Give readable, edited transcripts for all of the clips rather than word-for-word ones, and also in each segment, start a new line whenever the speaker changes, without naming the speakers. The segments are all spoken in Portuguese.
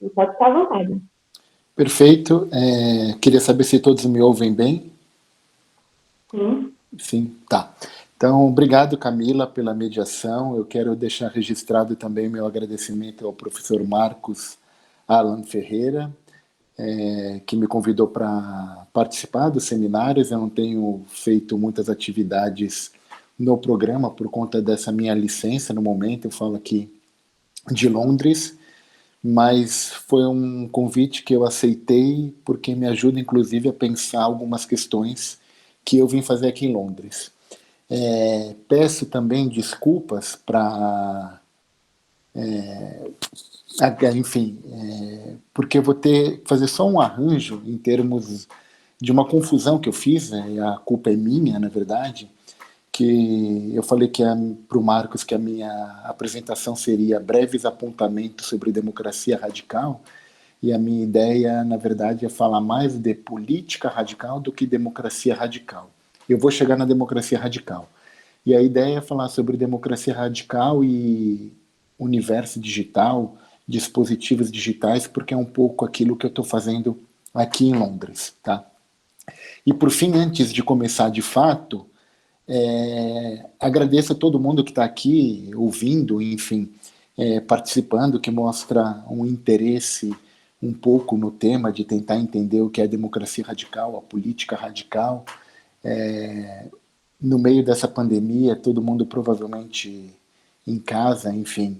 E pode ficar à vontade.
Perfeito. Queria saber se todos me ouvem bem.
Sim.
Sim, tá. Então, obrigado, Camila, pela mediação. Eu quero deixar registrado também meu agradecimento ao professor Marcos Alan Ferreira, que me convidou para participar dos seminários. Eu não tenho feito muitas atividades no programa por conta dessa minha licença no momento. Eu falo aqui de Londres, mas foi um convite que eu aceitei porque me ajuda, inclusive, a pensar algumas questões que eu vim fazer aqui em Londres. Peço também desculpas para, enfim, porque eu vou ter que fazer só um arranjo em termos de uma confusão que eu fiz, né? A culpa é minha, na verdade, que eu falei que para o Marcos que a minha apresentação seria breves apontamentos sobre democracia radical, e a minha ideia, na verdade, é falar mais de política radical do que democracia radical. Eu vou chegar na democracia radical. E a ideia é falar sobre democracia radical e universo digital, dispositivos digitais, porque é um pouco aquilo que eu estou fazendo aqui em Londres, tá? E por fim, antes de começar de fato, agradeço a todo mundo que está aqui ouvindo, enfim, participando, que mostra um interesse um pouco no tema de tentar entender o que é a democracia radical, a política radical. No meio dessa pandemia, todo mundo provavelmente em casa, enfim,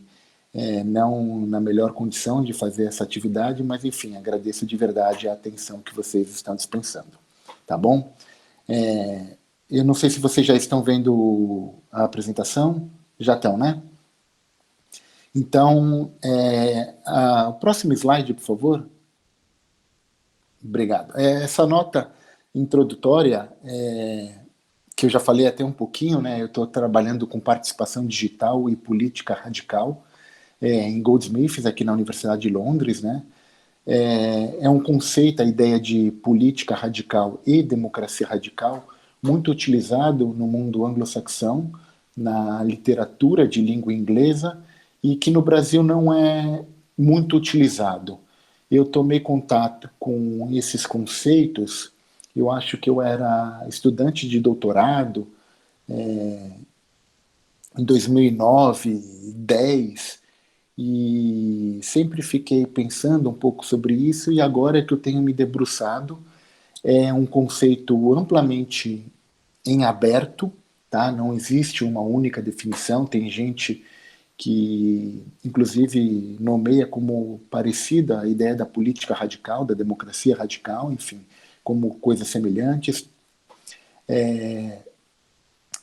não na melhor condição de fazer essa atividade, mas enfim, agradeço de verdade a atenção que vocês estão dispensando. Tá bom? Eu não sei se vocês já estão vendo a apresentação. Já estão, né? Então, o próximo slide, por favor. Obrigado. Essa nota introdutória, que eu já falei até um pouquinho, né? Eu estou trabalhando com participação digital e política radical em Goldsmiths, aqui na Universidade de Londres, né? É um conceito, a ideia de política radical e democracia radical, muito utilizado no mundo anglo-saxão, na literatura de língua inglesa, e que no Brasil não é muito utilizado. Eu tomei contato com esses conceitos, eu acho que eu era estudante de doutorado em 2009, 10, e sempre fiquei pensando um pouco sobre isso, e agora é que eu tenho me debruçado. É um conceito amplamente em aberto, tá? Não existe uma única definição. Tem gente que, inclusive, nomeia como parecida a ideia da política radical, da democracia radical, enfim, como coisas semelhantes.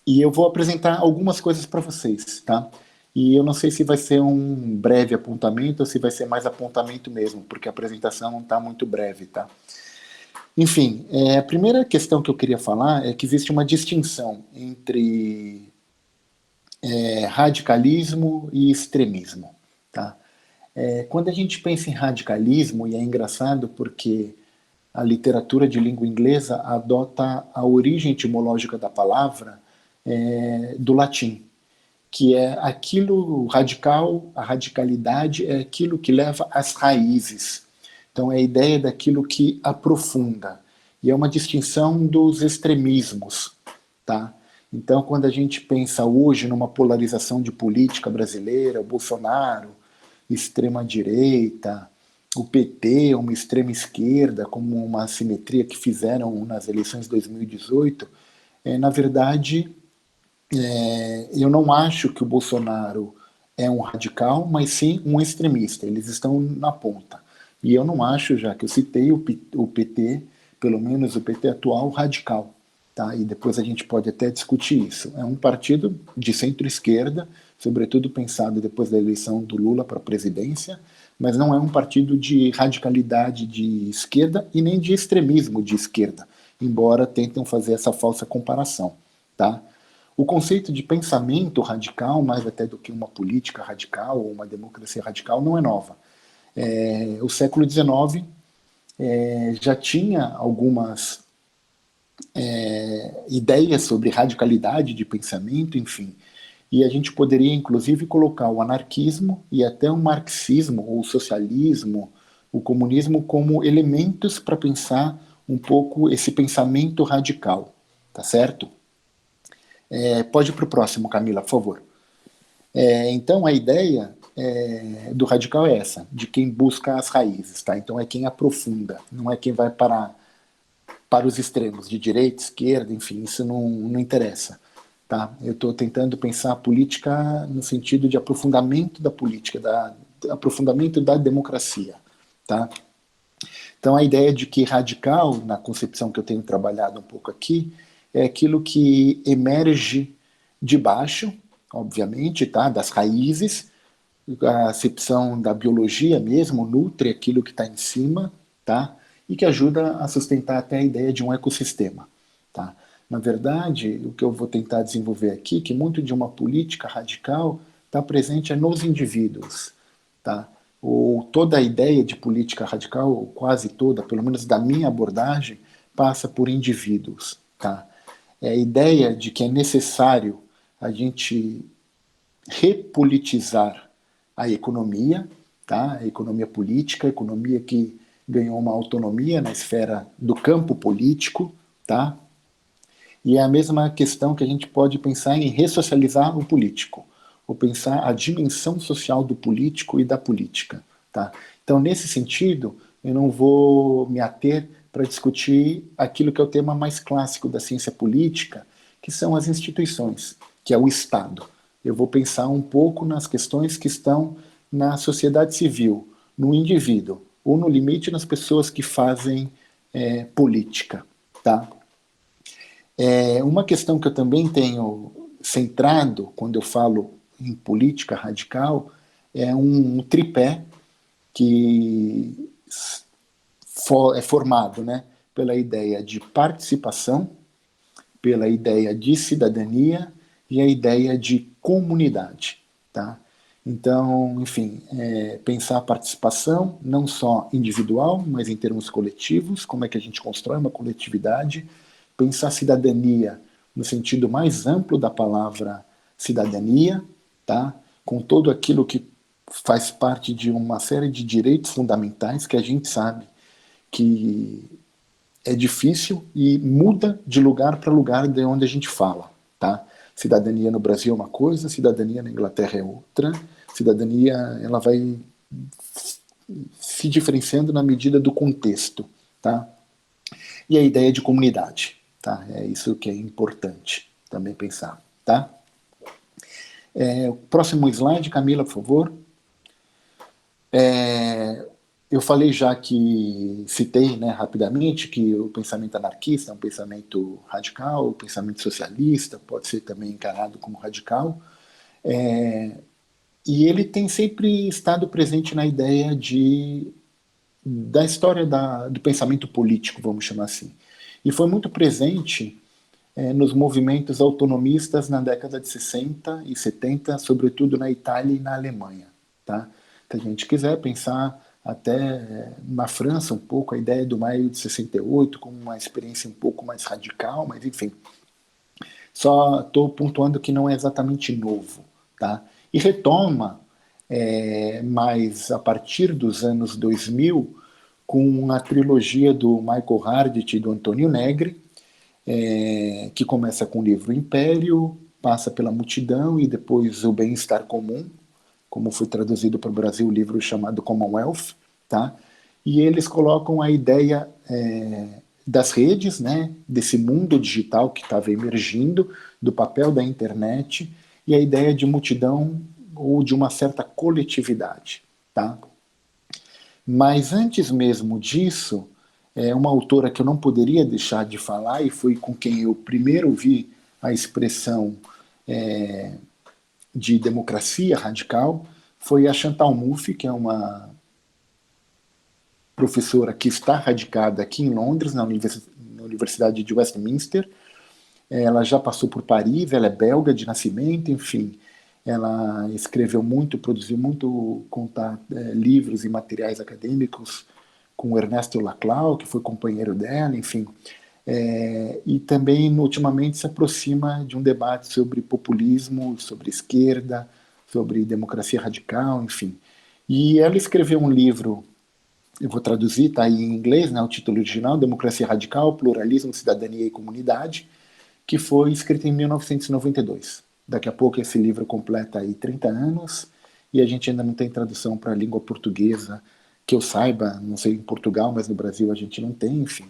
E eu vou apresentar algumas coisas para vocês, tá? E eu não sei se vai ser um breve apontamento ou se vai ser mais apontamento mesmo, porque a apresentação não está muito breve, tá? Enfim, a primeira questão que eu queria falar é que existe uma distinção entre radicalismo e extremismo, tá? Quando a gente pensa em radicalismo, e é engraçado porque a literatura de língua inglesa adota a origem etimológica da palavra do latim, que é aquilo radical, a radicalidade é aquilo que leva às raízes. Então é a ideia daquilo que aprofunda. E é uma distinção dos extremismos, tá? Então, quando a gente pensa hoje numa polarização de política brasileira, Bolsonaro, extrema-direita, o PT, uma extrema-esquerda, como uma assimetria que fizeram nas eleições de 2018, na verdade, eu não acho que o Bolsonaro é um radical, mas sim um extremista. Eles estão na ponta. E eu não acho, já que eu citei o PT, pelo menos o PT atual, radical. Tá? E depois a gente pode até discutir isso. É um partido de centro-esquerda, sobretudo pensado depois da eleição do Lula para a presidência, mas não é um partido de radicalidade de esquerda e nem de extremismo de esquerda, embora tentem fazer essa falsa comparação. Tá? O conceito de pensamento radical, mais até do que uma política radical ou uma democracia radical, não é nova. O século XIX já tinha algumas ideias sobre radicalidade de pensamento, enfim. E a gente poderia, inclusive, colocar o anarquismo e até o marxismo ou o socialismo o comunismo como elementos para pensar um pouco esse pensamento radical, tá certo? Pode ir para o próximo, Camila, por favor. Então, a ideia do radical é essa, de quem busca as raízes, tá? Então, é quem aprofunda, não é quem vai para os extremos, de direita, esquerda, enfim, isso não interessa. Tá? Eu estou tentando pensar a política no sentido de aprofundamento da política, aprofundamento da democracia. Tá? Então, a ideia de que radical, na concepção que eu tenho trabalhado um pouco aqui, é aquilo que emerge de baixo, obviamente, tá? Das raízes, a acepção da biologia mesmo, nutre aquilo que está em cima, tá? E que ajuda a sustentar até a ideia de um ecossistema. Tá? Na verdade, o que eu vou tentar desenvolver aqui, que muito de uma política radical está presente nos indivíduos. Tá? Ou toda a ideia de política radical, ou quase toda, pelo menos da minha abordagem, passa por indivíduos. Tá? É a ideia de que é necessário a gente repolitizar a economia, tá? A economia política, a economia que ganhou uma autonomia na esfera do campo político, tá? E é a mesma questão que a gente pode pensar em ressocializar o político, ou pensar a dimensão social do político e da política, tá? Então, nesse sentido, eu não vou me ater para discutir aquilo que é o tema mais clássico da ciência política, que são as instituições, que é o Estado. Eu vou pensar um pouco nas questões que estão na sociedade civil, no indivíduo, ou no limite nas pessoas que fazem política, tá? Uma questão que eu também tenho centrado quando eu falo em política radical é um tripé que é formado, né, pela ideia de participação, pela ideia de cidadania e a ideia de comunidade, tá? Então, enfim, pensar a participação não só individual, mas em termos coletivos, como é que a gente constrói uma coletividade, pensar a cidadania no sentido mais amplo da palavra cidadania, tá? Com todo aquilo que faz parte de uma série de direitos fundamentais que a gente sabe que é difícil e muda de lugar para lugar de onde a gente fala, tá? Cidadania no Brasil é uma coisa, cidadania na Inglaterra é outra. Cidadania, ela vai se diferenciando na medida do contexto, tá? E a ideia de comunidade, tá? É isso que é importante também pensar, tá? Próximo slide, Camila, por favor. Eu falei já que citei, né, rapidamente que o pensamento anarquista é um pensamento radical, o pensamento socialista pode ser também encarado como radical, e ele tem sempre estado presente na ideia da história do pensamento político, vamos chamar assim. E foi muito presente nos movimentos autonomistas na década de 60 e 70, sobretudo na Itália e na Alemanha. Tá? Se a gente quiser pensar até na França um pouco, a ideia do maio de 68 como uma experiência um pouco mais radical, mas enfim. Só estou pontuando que não é exatamente novo. Tá? E retoma, mas a partir dos anos 2000, com a trilogia do Michael Hardt e do Antônio Negri, que começa com o livro Império, passa pela Multidão e depois o Bem-Estar Comum, como foi traduzido para o Brasil o livro chamado Commonwealth, tá? E eles colocam a ideia das redes, né, desse mundo digital que estava emergindo, do papel da internet e a ideia de multidão ou de uma certa coletividade, tá? Mas antes mesmo disso, uma autora que eu não poderia deixar de falar e foi com quem eu primeiro vi a expressão de democracia radical foi a Chantal Mouffe, que é uma professora que está radicada aqui em Londres, na Universidade de Westminster. Ela já passou por Paris, ela é belga de nascimento, enfim. Ela escreveu muito, produziu muito livros e materiais acadêmicos com o Ernesto Laclau, que foi companheiro dela, enfim. E também, ultimamente, se aproxima de um debate sobre populismo, sobre esquerda, sobre democracia radical, enfim. E ela escreveu um livro eu vou traduzir, está aí em inglês, né, o título original, Democracia Radical, Pluralismo, Cidadania e Comunidade, que foi escrito em 1992. Daqui a pouco esse livro completa aí 30 anos e a gente ainda não tem tradução para a língua portuguesa, que eu saiba, não sei em Portugal, mas no Brasil a gente não tem, enfim.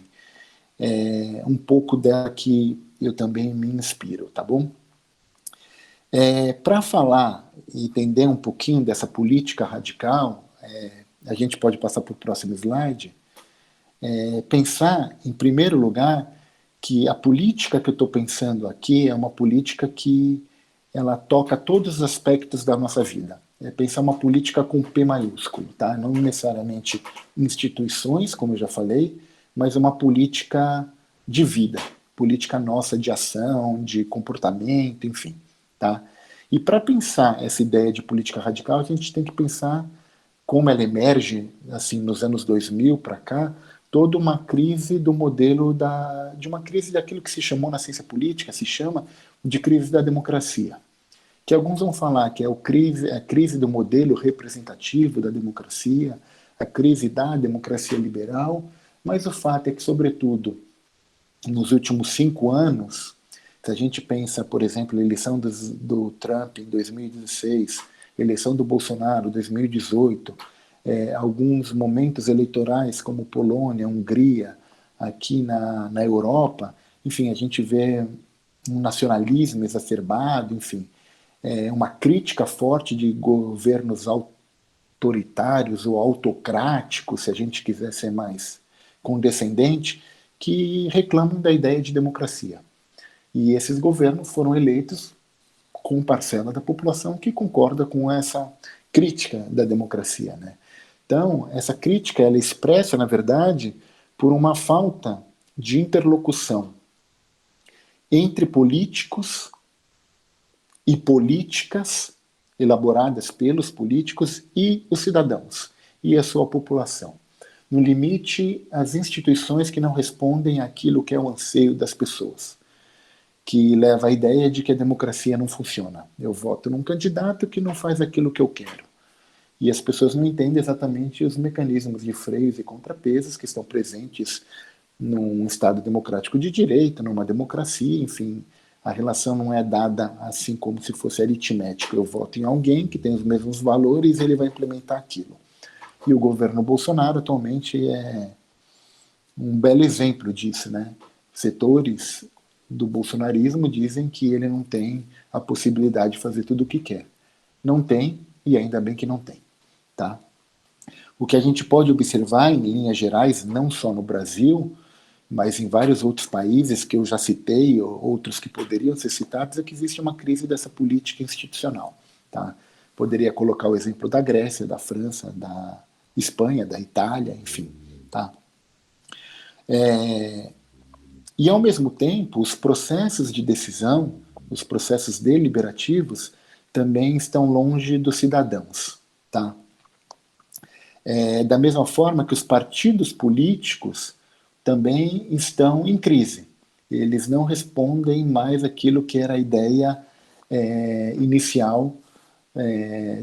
É um pouco dela que eu também me inspiro, tá bom? Para falar e entender um pouquinho dessa política radical, a gente pode passar para o próximo slide, pensar, em primeiro lugar, que a política que eu estou pensando aqui é uma política que ela toca todos os aspectos da nossa vida. É pensar uma política com P maiúsculo, tá? Não necessariamente instituições, como eu já falei, mas uma política de vida, política nossa de ação, de comportamento, enfim, tá? E para pensar essa ideia de política radical, a gente tem que pensar como ela emerge, assim, nos anos 2000 para cá, toda uma crise do modelo de uma crise daquilo que se chamou na ciência política, se chama de crise da democracia. Que alguns vão falar que é a crise do modelo representativo da democracia, a crise da democracia liberal, mas o fato é que, sobretudo, nos últimos 5 anos, se a gente pensa, por exemplo, a eleição do Trump em 2016, eleição do Bolsonaro em 2018, alguns momentos eleitorais como Polônia, Hungria, aqui na Europa, enfim, a gente vê um nacionalismo exacerbado, enfim, uma crítica forte de governos autoritários ou autocráticos, se a gente quiser ser mais condescendente, que reclamam da ideia de democracia. E esses governos foram eleitos com parcela da população que concorda com essa crítica da democracia, né? Então, essa crítica ela é expressa, na verdade, por uma falta de interlocução entre políticos e políticas elaboradas pelos políticos e os cidadãos e a sua população. No limite, as instituições que não respondem àquilo que é o anseio das pessoas, que leva à ideia de que a democracia não funciona. Eu voto num candidato que não faz aquilo que eu quero. E as pessoas não entendem exatamente os mecanismos de freios e contrapesos que estão presentes num Estado democrático de direito, numa democracia, enfim. A relação não é dada assim como se fosse aritmética. Eu voto em alguém que tem os mesmos valores e ele vai implementar aquilo. E o governo Bolsonaro atualmente é um belo exemplo disso, né? Setores do bolsonarismo dizem que ele não tem a possibilidade de fazer tudo o que quer. Não tem, e ainda bem que não tem, tá? O que a gente pode observar em linhas gerais, não só no Brasil, mas em vários outros países que eu já citei, ou outros que poderiam ser citados, é que existe uma crise dessa política institucional, tá? Poderia colocar o exemplo da Grécia, da França, da Espanha, da Itália, enfim, tá? E, ao mesmo tempo, os processos de decisão, os processos deliberativos, também estão longe dos cidadãos. Tá? Da mesma forma que os partidos políticos também estão em crise. Eles não respondem mais aquilo que era a ideia inicial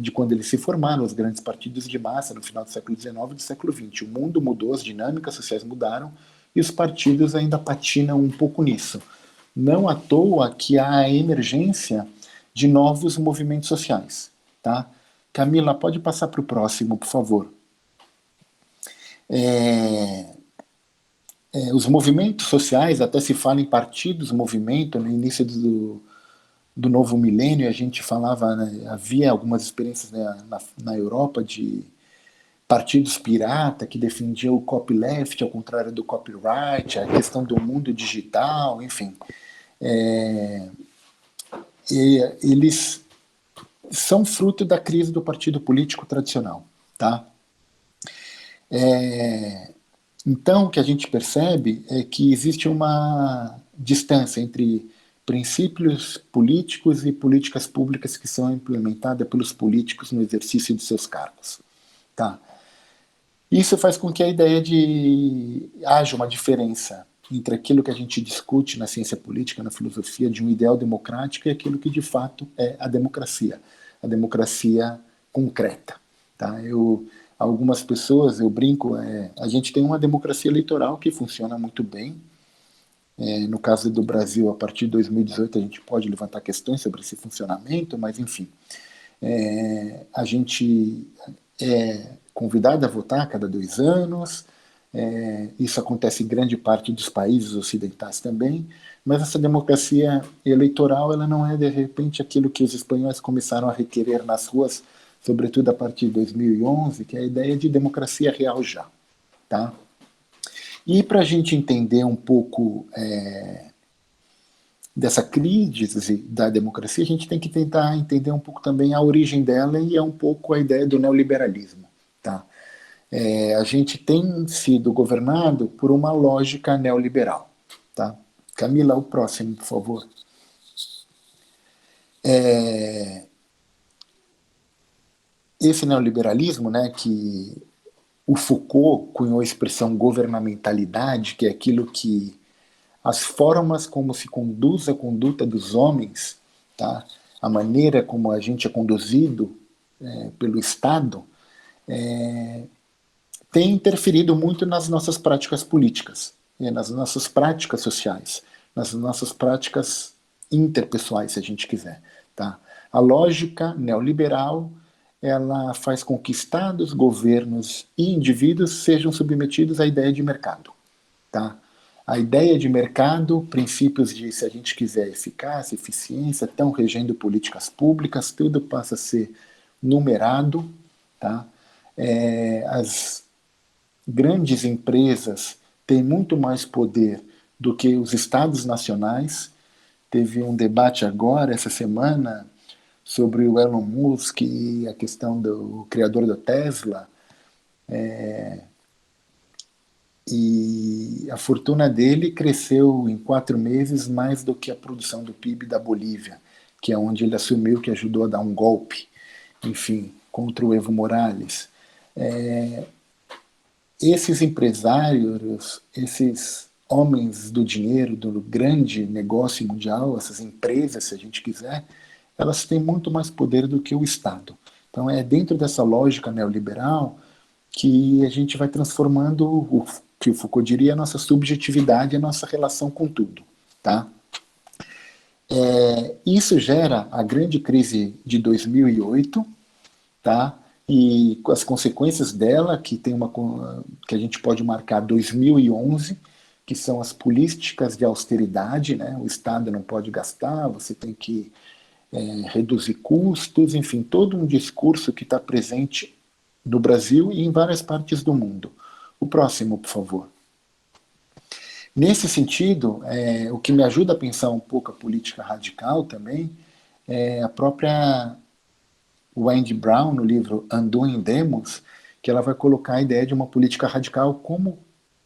de quando eles se formaram, os grandes partidos de massa, no final do século XIX e do século XX. O mundo mudou, as dinâmicas sociais mudaram e os partidos ainda patinam um pouco nisso. Não à toa que há a emergência de novos movimentos sociais. Tá? Camila, pode passar para o próximo, por favor. Os movimentos sociais, até se fala em partidos, movimento, no início do novo milênio, a gente falava, né, havia algumas experiências, né, na Europa de partidos pirata que defendiam o copyleft, ao contrário do copyright, a questão do mundo digital, enfim. Eles são fruto da crise do partido político tradicional. Tá? Então, o que a gente percebe é que existe uma distância entre princípios políticos e políticas públicas que são implementadas pelos políticos no exercício de seus cargos. Tá? Isso faz com que a ideia de haja uma diferença entre aquilo que a gente discute na ciência política, na filosofia, de um ideal democrático e aquilo que de fato é a democracia concreta. Tá? algumas pessoas, eu brinco, a gente tem uma democracia eleitoral que funciona muito bem. No caso do Brasil, a partir de 2018, a gente pode levantar questões sobre esse funcionamento, mas enfim, a gente é convidado a votar a cada 2 anos. Isso acontece em grande parte dos países ocidentais também, mas essa democracia eleitoral ela não é de repente aquilo que os espanhóis começaram a requerer nas ruas, sobretudo a partir de 2011, que é a ideia de democracia real já, tá? E para a gente entender um pouco dessa crise da democracia, a gente tem que tentar entender um pouco também a origem dela e é um pouco a ideia do neoliberalismo, tá? A gente tem sido governado por uma lógica neoliberal, tá? Camila, o próximo, por favor. Esse neoliberalismo, né, que o Foucault cunhou a expressão governamentalidade, que é aquilo que as formas como se conduz a conduta dos homens, tá? A maneira como a gente é conduzido pelo Estado, tem interferido muito nas nossas práticas políticas, nas nossas práticas sociais, nas nossas práticas interpessoais, se a gente quiser. Tá? A lógica neoliberal ela faz com que estados, governos e indivíduos sejam submetidos à ideia de mercado. Tá? A ideia de mercado, princípios de, se a gente quiser, eficácia, eficiência, estão regendo políticas públicas, tudo passa a ser numerado. Tá? As grandes empresas têm muito mais poder do que os estados nacionais. Teve um debate agora, essa semana, sobre o Elon Musk e a questão do criador da Tesla. E a fortuna dele cresceu em 4 meses mais do que a produção do PIB da Bolívia, que é onde ele assumiu que ajudou a dar um golpe, enfim, contra o Evo Morales. Esses empresários, esses homens do dinheiro, do grande negócio mundial, essas empresas, se a gente quiser, elas têm muito mais poder do que o Estado. Então é dentro dessa lógica neoliberal que a gente vai transformando o que o Foucault diria a nossa subjetividade, a nossa relação com tudo, tá? Isso gera a grande crise de 2008, tá? E as consequências dela, que tem que a gente pode marcar 2011, que são as políticas de austeridade, né? O Estado não pode gastar, você tem que reduzir custos, enfim, todo um discurso que está presente no Brasil e em várias partes do mundo. O próximo, por favor. Nesse sentido, o que me ajuda a pensar um pouco a política radical também é a própria Wendy Brown, no livro Undoing Demos, que ela vai colocar a ideia de uma política radical como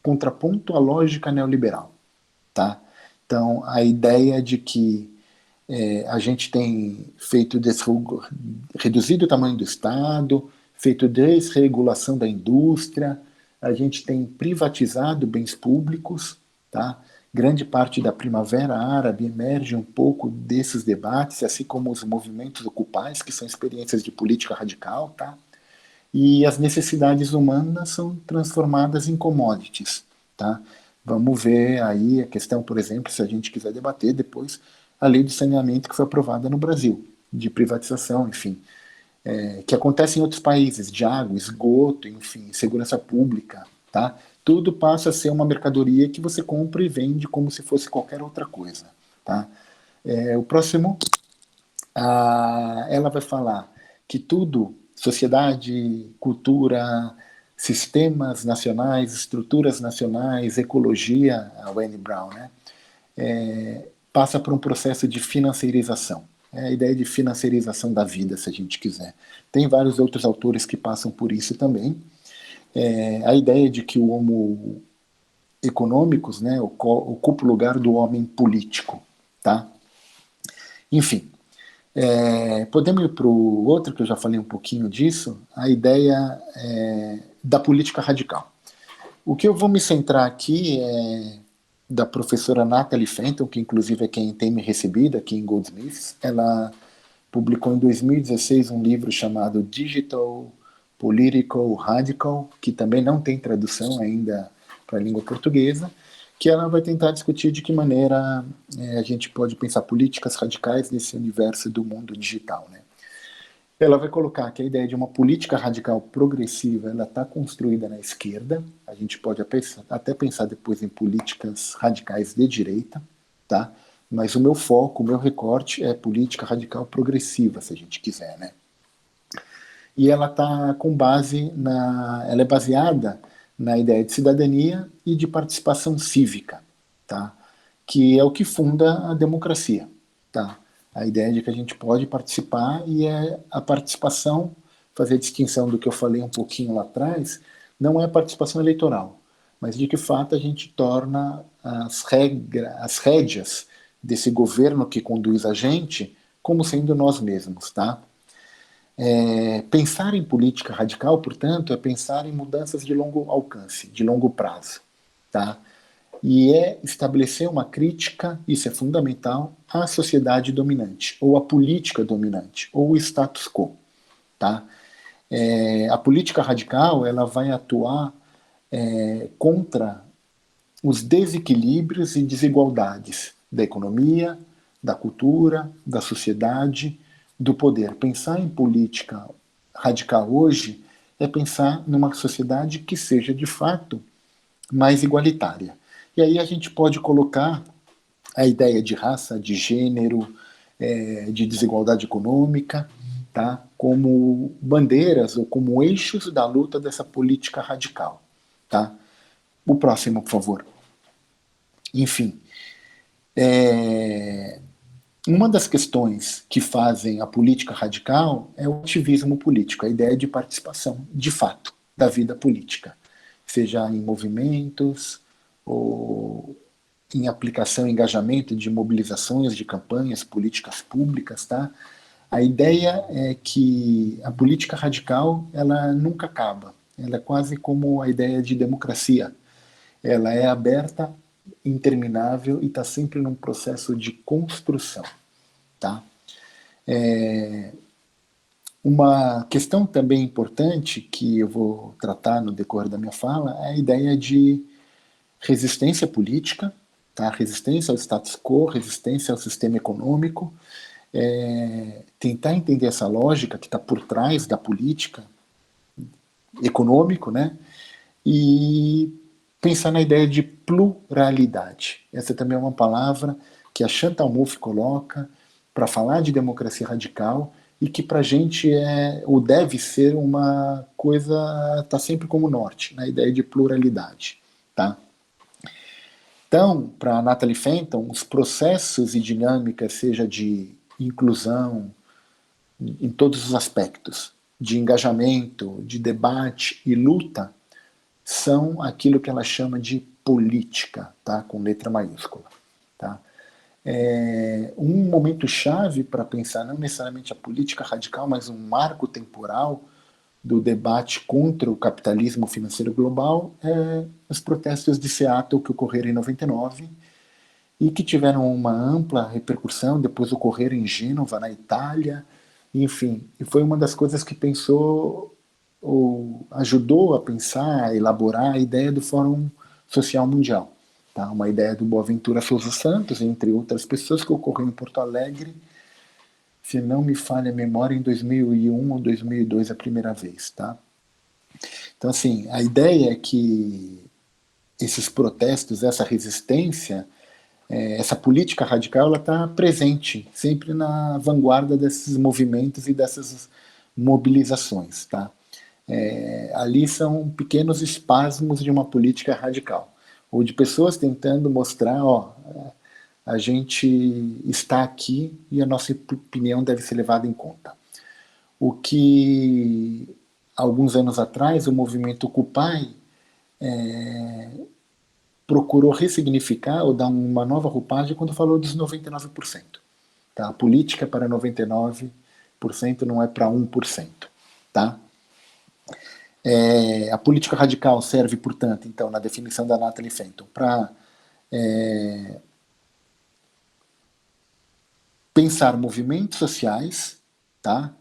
contraponto à lógica neoliberal. Tá? Então, a ideia de que a gente tem feito reduzido o tamanho do Estado, feito desregulação da indústria, a gente tem privatizado bens públicos, tá? Grande parte da Primavera Árabe emerge um pouco desses debates, assim como os movimentos ocupais, que são experiências de política radical, tá? E as necessidades humanas são transformadas em commodities, tá? Vamos ver aí a questão, por exemplo, se a gente quiser debater depois, a lei de saneamento que foi aprovada no Brasil, de privatização, enfim, que acontece em outros países, de água, esgoto, enfim, segurança pública, tá? Tudo passa a ser uma mercadoria que você compra e vende como se fosse qualquer outra coisa, tá? O próximo, ela vai falar que tudo, sociedade, cultura, sistemas nacionais, estruturas nacionais, ecologia, a Wayne Brown, né? Passa por um processo de financiarização. É a ideia de financiarização da vida, se a gente quiser. Tem vários outros autores que passam por isso também. A ideia de que o homo econômicos, né, ocupa o lugar do homem político, tá? Enfim, podemos ir para o outro, que eu já falei um pouquinho disso, a ideia da política radical. O que eu vou me centrar aqui é da professora Natalie Fenton, que inclusive é quem tem me recebido aqui em Goldsmiths. Ela publicou em 2016 um livro chamado Digital Political Radical, que também não tem tradução ainda para a língua portuguesa, que ela vai tentar discutir de que maneira a gente pode pensar políticas radicais nesse universo do mundo digital, né? Ela vai colocar que a ideia de uma política radical progressiva ela está construída na esquerda. A gente pode até pensar depois em políticas radicais de direita, tá? Mas o meu foco, o meu recorte é política radical progressiva, se a gente quiser, né? E ela tá com base ela é baseada na ideia de cidadania e de participação cívica, tá? Que é o que funda a democracia, tá? A ideia de que a gente pode participar e é a participação, fazer a distinção do que eu falei um pouquinho lá atrás, não é a participação eleitoral, mas de que fato a gente torna as rédeas desse governo que conduz a gente como sendo nós mesmos, tá? Pensar em política radical, portanto, é pensar em mudanças de longo alcance, de longo prazo, tá? E é estabelecer uma crítica, isso é fundamental, à sociedade dominante, ou à política dominante, ou o status quo, tá? A política radical, ela vai atuar contra os desequilíbrios e desigualdades da economia, da cultura, da sociedade, do poder. Pensar em política radical hoje é pensar numa sociedade que seja de fato mais igualitária. E aí a gente pode colocar a ideia de raça, de gênero, de desigualdade econômica, tá? Como bandeiras ou como eixos da luta dessa política radical. Tá? O próximo, por favor. Enfim, uma das questões que fazem a política radical é o ativismo político, a ideia de participação, de fato, da vida política, seja em movimentos ou em aplicação e engajamento de mobilizações, de campanhas, políticas públicas, tá? A ideia é que a política radical, ela nunca acaba. Ela é quase como a ideia de democracia. Ela é aberta, interminável e está sempre num processo de construção, tá? Uma questão também importante que eu vou tratar no decorrer da minha fala é a ideia de resistência política, tá? Resistência ao status quo, resistência ao sistema econômico, tentar entender essa lógica que está por trás da política econômico, né? E pensar na ideia de pluralidade. Essa também é uma palavra que a Chantal Mouffe coloca para falar de democracia radical e que para a gente é ou deve ser uma coisa está sempre como norte, na ideia de pluralidade, tá? Então, para Natalie Fenton, os processos e dinâmicas, seja de inclusão em todos os aspectos, de engajamento, de debate e luta, são aquilo que ela chama de política, tá? Com letra maiúscula. Tá? Um momento chave para pensar não necessariamente a política radical, mas um marco temporal do debate contra o capitalismo financeiro global é os protestos de Seattle que ocorreram em 99 e que tiveram uma ampla repercussão, depois ocorreram em Gênova, na Itália, enfim, e foi uma das coisas que pensou ou ajudou a pensar, a elaborar a ideia do Fórum Social Mundial, tá? Uma ideia do Boaventura Souza Santos, entre outras pessoas, que ocorreu em Porto Alegre, se não me falha a memória, em 2001 ou 2002 a primeira vez, tá? Então, assim, a ideia é que esses protestos, essa resistência, essa política radical, ela está presente, sempre na vanguarda desses movimentos e dessas mobilizações, tá? Ali são pequenos espasmos de uma política radical, ou de pessoas tentando mostrar, ó, a gente está aqui e a nossa opinião deve ser levada em conta. O que, alguns anos atrás, o movimento Occupy procurou ressignificar ou dar uma nova roupagem quando falou dos 99%. Tá? A política para 99% não é para 1%. Tá? A política radical serve, portanto, então, na definição da Natalie Fenton, para pensar movimentos sociais, tá?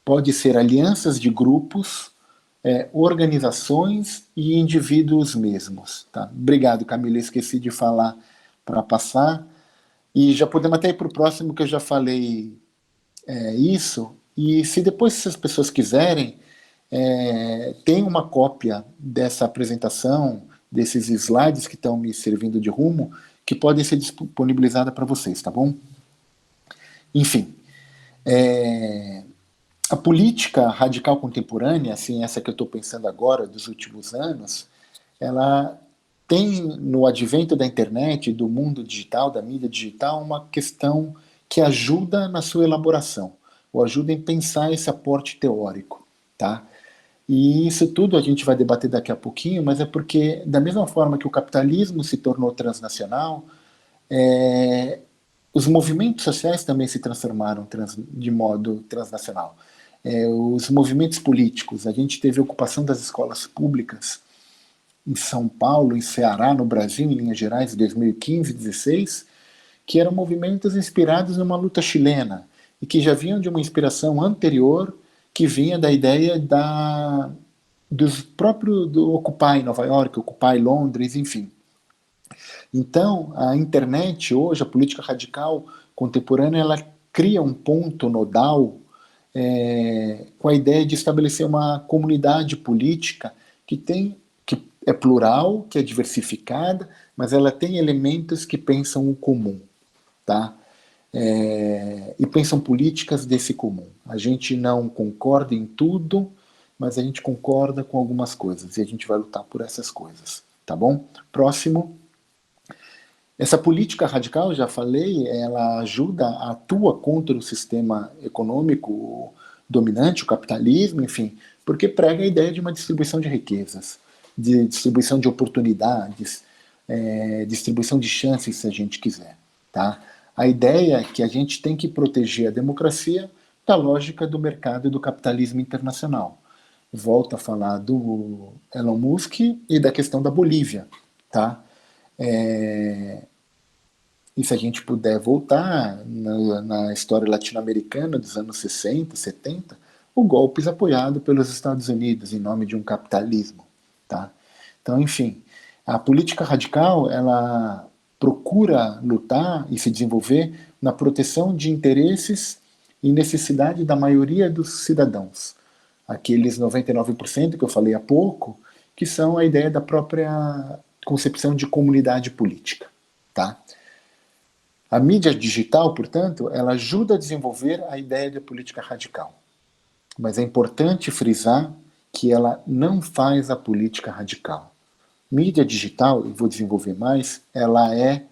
pode ser alianças de grupos, organizações e indivíduos mesmos. Tá? Obrigado, Camila, esqueci de falar para passar. E já podemos até ir para o próximo, que eu já falei isso. E se depois as pessoas quiserem, tem uma cópia dessa apresentação, desses slides que estão me servindo de rumo, que podem ser disponibilizadas para vocês, tá bom? Enfim, a política radical contemporânea, assim, essa que eu estou pensando agora, dos últimos anos, ela tem, no advento da internet, do mundo digital, da mídia digital, uma questão que ajuda na sua elaboração, ou ajuda em pensar esse aporte teórico, tá? E isso tudo a gente vai debater daqui a pouquinho, mas é porque, da mesma forma que o capitalismo se tornou transnacional, os movimentos sociais também se transformaram de modo transnacional. Os movimentos políticos, a gente teve a ocupação das escolas públicas em São Paulo, em Ceará, no Brasil, em linhas gerais, em 2015, 2016, que eram movimentos inspirados numa luta chilena e que já vinham de uma inspiração anterior, que vinha da ideia dos próprios do Occupy Nova York, Occupy Londres, enfim. Então, a internet hoje, a política radical contemporânea, ela cria um ponto nodal com a ideia de estabelecer uma comunidade política que é plural, que é diversificada, mas ela tem elementos que pensam o comum, tá? E pensam políticas desse comum. A gente não concorda em tudo, mas a gente concorda com algumas coisas e a gente vai lutar por essas coisas, tá bom? Próximo. Essa política radical, já falei, ela atua contra o sistema econômico dominante, o capitalismo, enfim, porque prega a ideia de uma distribuição de riquezas, de distribuição de oportunidades, distribuição de chances, se a gente quiser. Tá? A ideia é que a gente tem que proteger a democracia da lógica do mercado e do capitalismo internacional. Volto a falar do Elon Musk e da questão da Bolívia. Tá? E se a gente puder voltar na história latino-americana dos anos 60, 70, o golpes apoiado pelos Estados Unidos em nome de um capitalismo. Tá? Então, enfim, a política radical ela procura lutar e se desenvolver na proteção de interesses e necessidade da maioria dos cidadãos. Aqueles 99% que eu falei há pouco, que são a ideia da própria concepção de comunidade política. Tá? A mídia digital, portanto, ela ajuda a desenvolver a ideia de política radical. Mas é importante frisar que ela não faz a política radical. Mídia digital, e vou desenvolver mais, ela é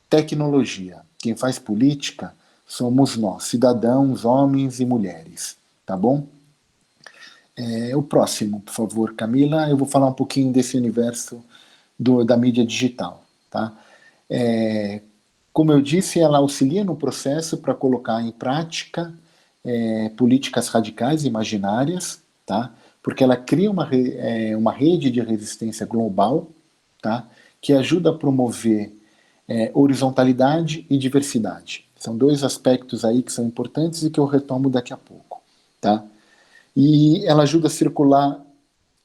tecnologia. Quem faz política somos nós, cidadãos, homens e mulheres. Tá bom? O próximo, por favor, Camila. Eu vou falar um pouquinho desse universo da mídia digital. Tá? Como eu disse, ela auxilia no processo para colocar em prática políticas radicais imaginárias, tá? Porque ela cria uma rede de resistência global, tá? Que ajuda a promover horizontalidade e diversidade. São dois aspectos aí que são importantes e que eu retomo daqui a pouco. Tá? E ela ajuda a circular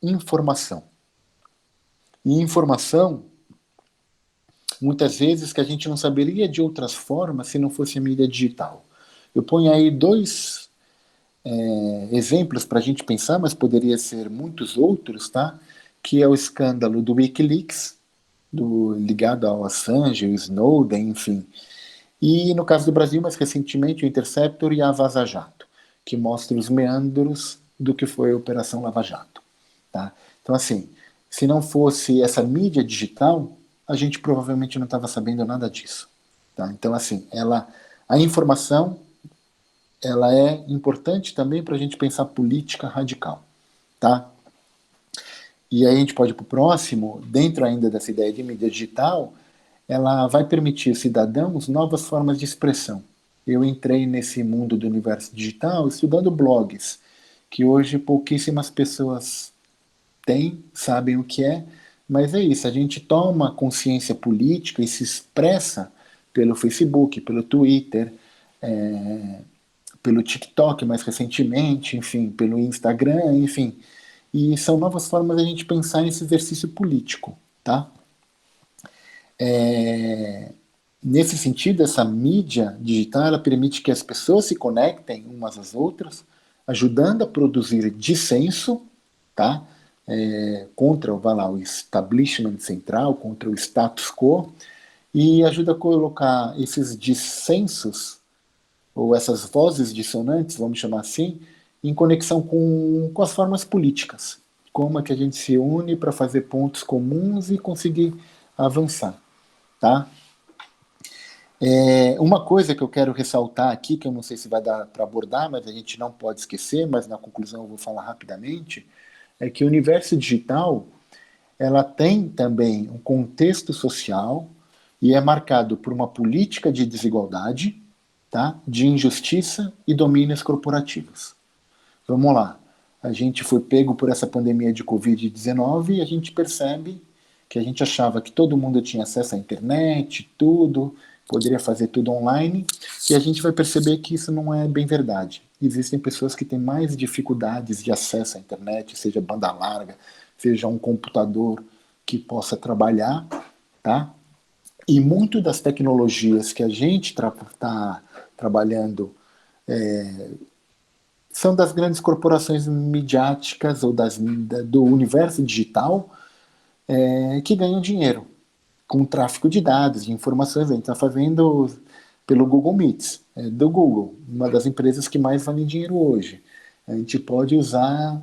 informação. E informação, muitas vezes, que a gente não saberia de outras formas se não fosse a mídia digital. Eu ponho aí dois exemplos para a gente pensar, mas poderia ser muitos outros, tá? Que é o escândalo do Wikileaks, ligado ao Assange, o Snowden, enfim. E no caso do Brasil, mais recentemente, o Interceptor e a Vaza Jato, que mostra os meandros do que foi a Operação Lava Jato. Tá? Então, assim, se não fosse essa mídia digital, a gente provavelmente não estava sabendo nada disso. Tá? Então, assim, a informação ela é importante também para a gente pensar política radical. Tá? E aí a gente pode ir para o próximo, dentro ainda dessa ideia de mídia digital, ela vai permitir aos cidadãos novas formas de expressão. Eu entrei nesse mundo do universo digital estudando blogs, que hoje pouquíssimas pessoas têm, sabem o que é, mas é isso, a gente toma consciência política e se expressa pelo Facebook, pelo Twitter, pelo TikTok mais recentemente, enfim, pelo Instagram, enfim. E são novas formas de a gente pensar nesse exercício político, tá? Nesse sentido, essa mídia digital ela permite que as pessoas se conectem umas às outras, ajudando a produzir dissenso, tá? Contra vai lá, o establishment central, contra o status quo, e ajuda a colocar esses dissensos, ou essas vozes dissonantes, vamos chamar assim, em conexão com as formas políticas. Como é que a gente se une para fazer pontos comuns e conseguir avançar, tá? Uma coisa que eu quero ressaltar aqui, que eu não sei se vai dar para abordar, mas a gente não pode esquecer, mas na conclusão eu vou falar rapidamente, é que o universo digital ela tem também um contexto social e é marcado por uma política de desigualdade, tá? De injustiça e domínios corporativos. Vamos lá. A gente foi pego por essa pandemia de Covid-19 e a gente percebe que a gente achava que todo mundo tinha acesso à internet, tudo, poderia fazer tudo online, e a gente vai perceber que isso não é bem verdade. Existem pessoas que têm mais dificuldades de acesso à internet, seja banda larga, seja um computador que possa trabalhar, tá? E muito das tecnologias que a gente está trabalhando são das grandes corporações midiáticas ou do universo digital que ganham dinheiro com tráfico de dados, de informações. A gente está fazendo pelo Google Meets, do Google, uma das empresas que mais valem dinheiro hoje. A gente pode usar,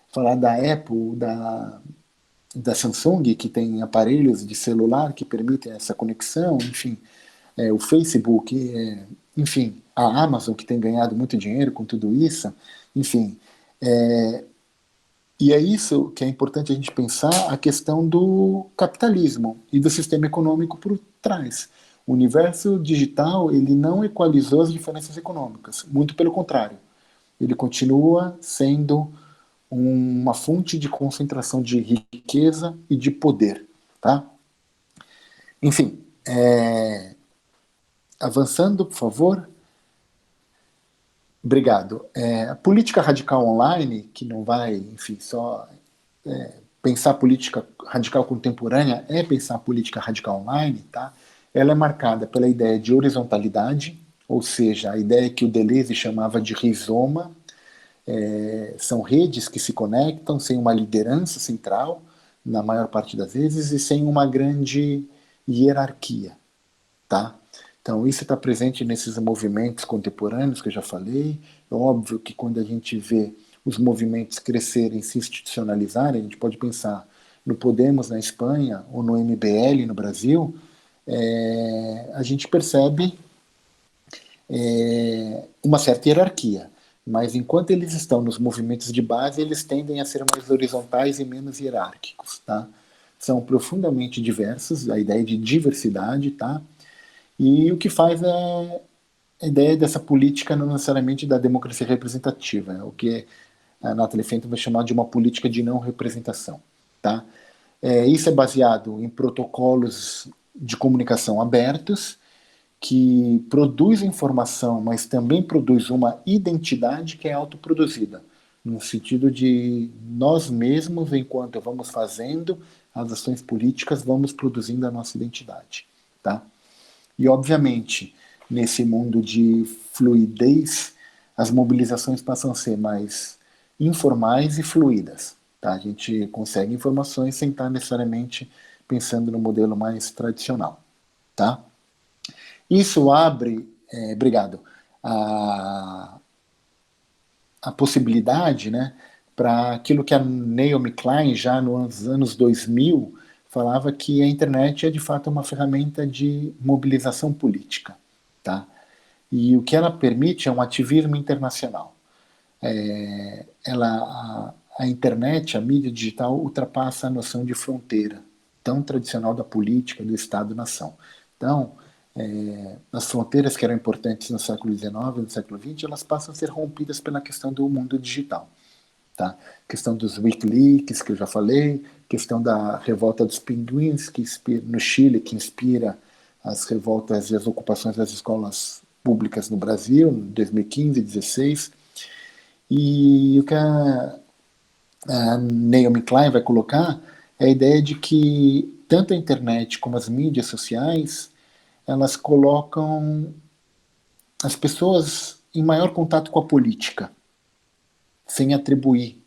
falar da Apple, da Samsung, que tem aparelhos de celular que permitem essa conexão, enfim, o Facebook, enfim, a Amazon, que tem ganhado muito dinheiro com tudo isso, enfim. E é isso que é importante a gente pensar a questão do capitalismo e do sistema econômico por trás. O universo digital ele não equalizou as diferenças econômicas, muito pelo contrário. Ele continua sendo uma fonte de concentração de riqueza e de poder, tá? Enfim, avançando, por favor. Obrigado. A política radical online, que não vai, enfim, só pensar política radical contemporânea é pensar política radical online, tá? Ela é marcada pela ideia de horizontalidade, ou seja, a ideia que o Deleuze chamava de rizoma, são redes que se conectam sem uma liderança central, na maior parte das vezes, e sem uma grande hierarquia, tá? Então, isso está presente nesses movimentos contemporâneos que eu já falei. É óbvio que quando a gente vê os movimentos crescerem, se institucionalizarem, a gente pode pensar no Podemos na Espanha ou no MBL no Brasil, a gente percebe uma certa hierarquia. Mas enquanto eles estão nos movimentos de base, eles tendem a ser mais horizontais e menos hierárquicos, tá? São profundamente diversos, a ideia de diversidade, tá? E o que faz a ideia dessa política não necessariamente da democracia representativa, o que a Natalie Fenton vai chamar de uma política de não representação. Tá? Isso é baseado em protocolos de comunicação abertos, que produz informação, mas também produz uma identidade que é autoproduzida, no sentido de nós mesmos, enquanto vamos fazendo as ações políticas, vamos produzindo a nossa identidade. Tá? E, obviamente, nesse mundo de fluidez, as mobilizações passam a ser mais informais e fluídas. Tá? A gente consegue informações sem estar necessariamente pensando no modelo mais tradicional. Tá? Isso abre, obrigado, a, a possibilidade, né, para aquilo que a Naomi Klein, já nos anos 2000, falava que a internet é de fato uma ferramenta de mobilização política. Tá? E o que ela permite é um ativismo internacional. A internet, a mídia digital, ultrapassa a noção de fronteira tão tradicional da política, do Estado-nação. Então, as fronteiras que eram importantes no século XIX, no século XX, elas passam a ser rompidas pela questão do mundo digital. Tá? Questão dos Wikileaks, que eu já falei, questão da revolta dos pinguins que inspira, no Chile, que inspira as revoltas e as ocupações das escolas públicas no Brasil, em 2015, 2016, e o que a Naomi Klein vai colocar é a ideia de que tanto a internet como as mídias sociais, elas colocam as pessoas em maior contato com a política, sem atribuir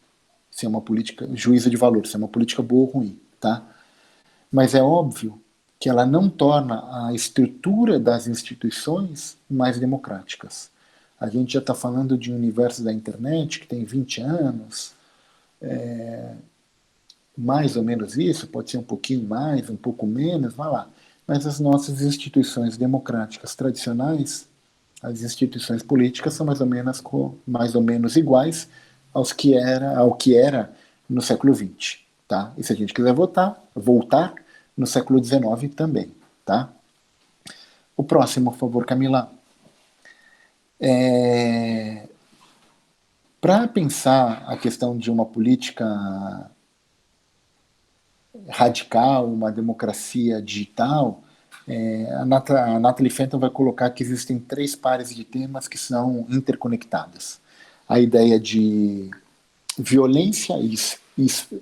se é uma política, juízo de valor, se é uma política boa ou ruim, tá? Mas é óbvio que ela não torna a estrutura das instituições mais democráticas. A gente já está falando de um universo da internet que tem 20 anos, mais ou menos isso, pode ser um pouquinho mais, um pouco menos, vai lá. Mas as nossas instituições democráticas tradicionais, as instituições políticas são mais ou menos iguais ao que era no século XX, tá? E se a gente quiser voltar no século XIX também, tá? O próximo, por favor, Camila. Para pensar a questão de uma política radical, uma democracia digital, a Natalie Fenton vai colocar que existem 3 pares de temas que são interconectados. A ideia de violência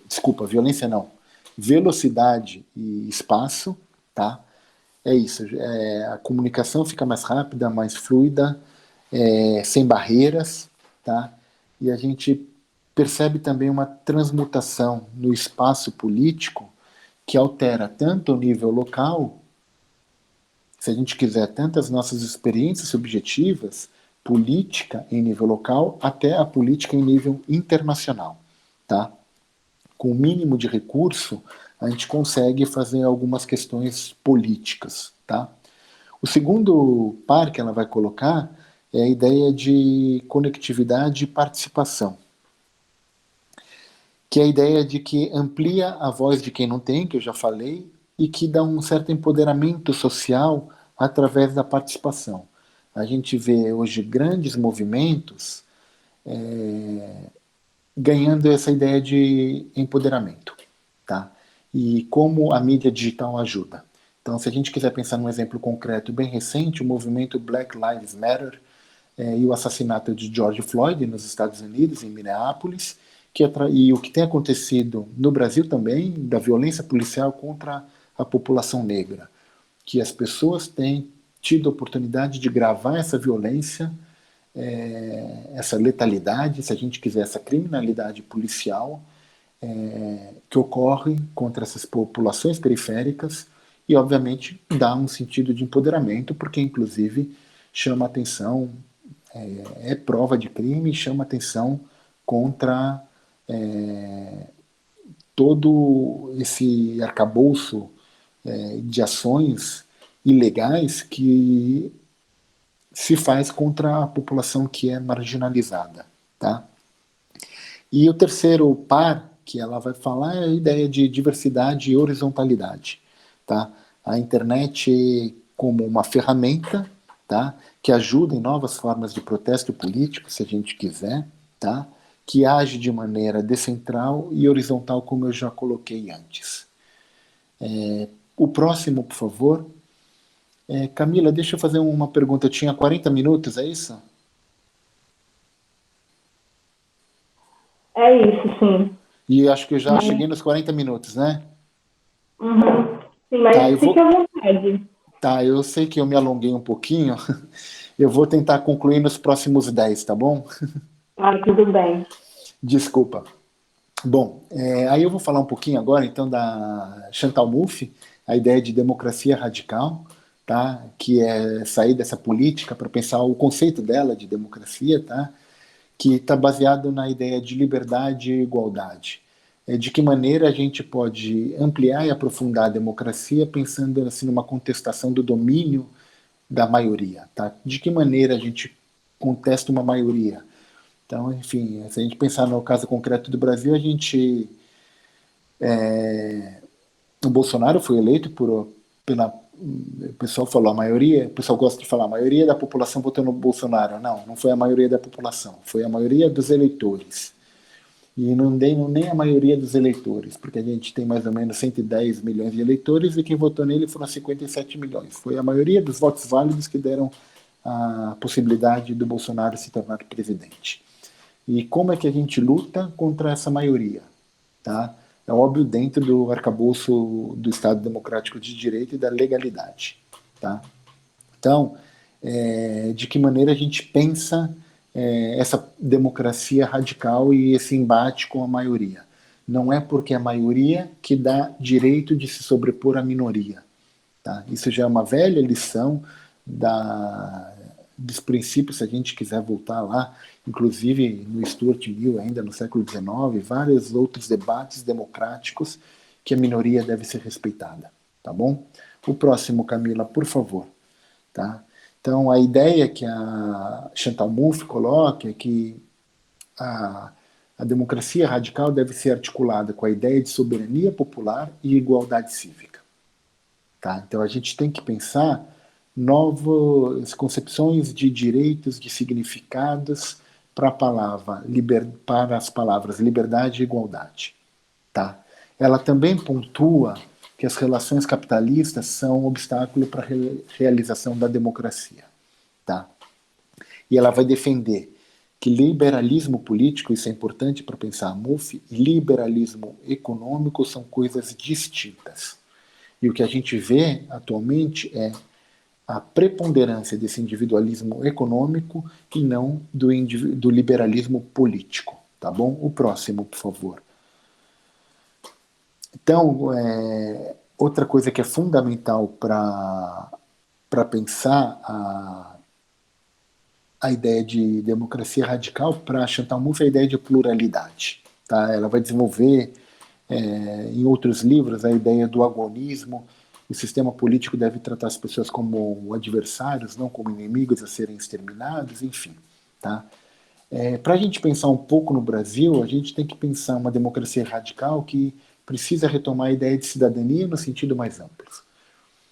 desculpa, violência não, velocidade e espaço, tá? É isso, a comunicação fica mais rápida, mais fluida, sem barreiras, tá? E a gente percebe também uma transmutação no espaço político que altera tanto o nível local, se a gente quiser, tanto as nossas experiências subjetivas, política em nível local, até a política em nível internacional, tá? Com o mínimo de recurso, a gente consegue fazer algumas questões políticas, tá? O segundo par que ela vai colocar é a ideia de conectividade e participação, que é a ideia de que amplia a voz de quem não tem, que eu já falei, e que dá um certo empoderamento social através da participação. A gente vê hoje grandes movimentos ganhando essa ideia de empoderamento, tá? E como a mídia digital ajuda. Então, se a gente quiser pensar num exemplo concreto bem recente, o movimento Black Lives Matter e o assassinato de George Floyd nos Estados Unidos, em Minneapolis, e o que tem acontecido no Brasil também, da violência policial contra a população negra, que as pessoas têm tido a oportunidade de gravar essa violência, essa letalidade, se a gente quiser, essa criminalidade policial que ocorre contra essas populações periféricas e, obviamente, dá um sentido de empoderamento, porque, inclusive, chama atenção, é prova de crime e chama atenção contra todo esse arcabouço de ações ilegais que se faz contra a população que é marginalizada, tá? E o terceiro par que ela vai falar é a ideia de diversidade e horizontalidade, tá? A internet como uma ferramenta, tá? Que ajuda em novas formas de protesto político, se a gente quiser, tá? Que age de maneira decentral e horizontal, como eu já coloquei antes. O próximo, por favor. Camila, deixa eu fazer uma pergunta. Eu tinha 40 minutos, é isso?
É isso, sim.
E acho que eu já
Mas,
cheguei nos 40 minutos, né?
uhum. Sim,
Tá, eu
mas fique à
vou.
vontade.
Tá, eu sei que eu me alonguei um pouquinho. Eu vou tentar concluir nos próximos 10, tá bom?
Ah, tudo bem.
Desculpa. Bom, aí eu vou falar um pouquinho agora, então, da Chantal Mouffe, a ideia de democracia radical, tá? Que é sair dessa política para pensar o conceito dela de democracia, tá? Que está baseado na ideia de liberdade e igualdade. De que maneira a gente pode ampliar e aprofundar a democracia pensando assim, numa contestação do domínio da maioria, tá? De que maneira a gente contesta uma maioria? Então, enfim, se a gente pensar no caso concreto do Brasil, o Bolsonaro foi eleito pela, o pessoal falou a maioria, o pessoal gosta de falar a maioria da população votou no Bolsonaro. Não, não foi a maioria da população, foi a maioria dos eleitores. E não nem a maioria dos eleitores, porque a gente tem mais ou menos 110 milhões de eleitores e quem votou nele foram 57 milhões. Foi a maioria dos votos válidos que deram a possibilidade do Bolsonaro se tornar presidente. E como é que a gente luta contra essa maioria? Tá? É óbvio, dentro do arcabouço do Estado Democrático de Direito e da legalidade. Tá? Então, de que maneira a gente pensa essa democracia radical e esse embate com a maioria? Não é porque é a maioria que dá direito de se sobrepor à minoria. Tá? Isso já é uma velha lição dos princípios, se a gente quiser voltar lá, inclusive no Stuart Mill, ainda no século XIX, vários outros debates democráticos que a minoria deve ser respeitada. Tá bom? O próximo, Camila, por favor. Tá? Então, a ideia que a Chantal Mouffe coloca é que a democracia radical deve ser articulada com a ideia de soberania popular e igualdade cívica. Tá? Então, a gente tem que pensar novas concepções de direitos, de significados para as palavras liberdade e igualdade. Tá? Ela também pontua que as relações capitalistas são um obstáculo para a realização da democracia. Tá? E ela vai defender que liberalismo político, isso é importante para pensar a MUF, e liberalismo econômico são coisas distintas. E o que a gente vê atualmente é a preponderância desse individualismo econômico e não do liberalismo político. Tá bom? O próximo, por favor. Então, outra coisa que é fundamental para pensar a ideia de democracia radical, para Chantal Mouffe, é a ideia de pluralidade. Tá? Ela vai desenvolver em outros livros a ideia do agonismo. O sistema político deve tratar as pessoas como adversários, não como inimigos a serem exterminados, enfim. Tá? Para a gente pensar um pouco no Brasil, a gente tem que pensar uma democracia radical que precisa retomar a ideia de cidadania no sentido mais amplo.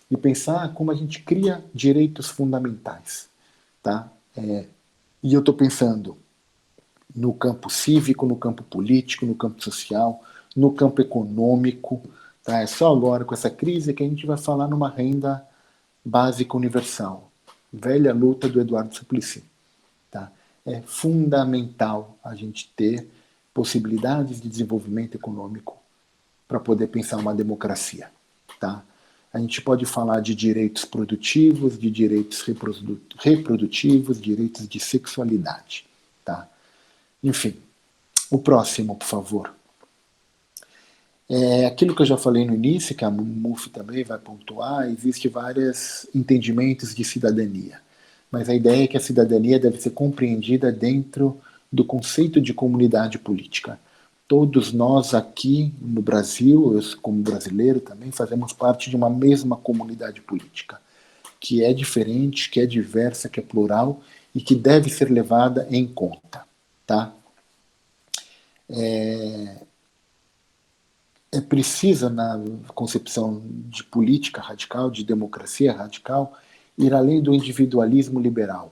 E pensar como a gente cria direitos fundamentais. Tá? E eu estou pensando no campo cívico, no campo político, no campo social, no campo econômico. Tá? É só agora, com essa crise, que a gente vai falar numa renda básica universal. Velha luta do Eduardo Suplicy. Tá? É fundamental a gente ter possibilidades de desenvolvimento econômico para poder pensar uma democracia. Tá? A gente pode falar de direitos produtivos, de direitos reprodutivos, direitos de sexualidade. Tá? Enfim, o próximo, por favor. Aquilo que eu já falei no início, que a MUF também vai pontuar, existe vários entendimentos de cidadania. Mas a ideia é que a cidadania deve ser compreendida dentro do conceito de comunidade política. Todos nós aqui no Brasil, eu como brasileiro também, fazemos parte de uma mesma comunidade política, que é diferente, que é diversa, que é plural e que deve ser levada em conta. Tá? É preciso, na concepção de política radical, de democracia radical, ir além do individualismo liberal.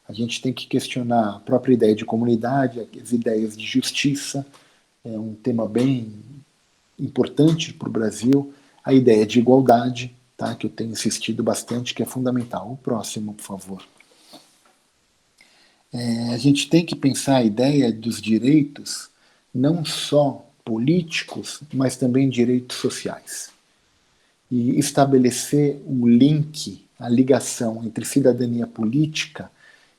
A gente tem que questionar a própria ideia de comunidade, as ideias de justiça, é um tema bem importante para o Brasil, a ideia de igualdade, tá, que eu tenho insistido bastante, que é fundamental. O próximo, por favor. A gente tem que pensar a ideia dos direitos não só políticos, mas também direitos sociais. E estabelecer um link, a ligação entre cidadania política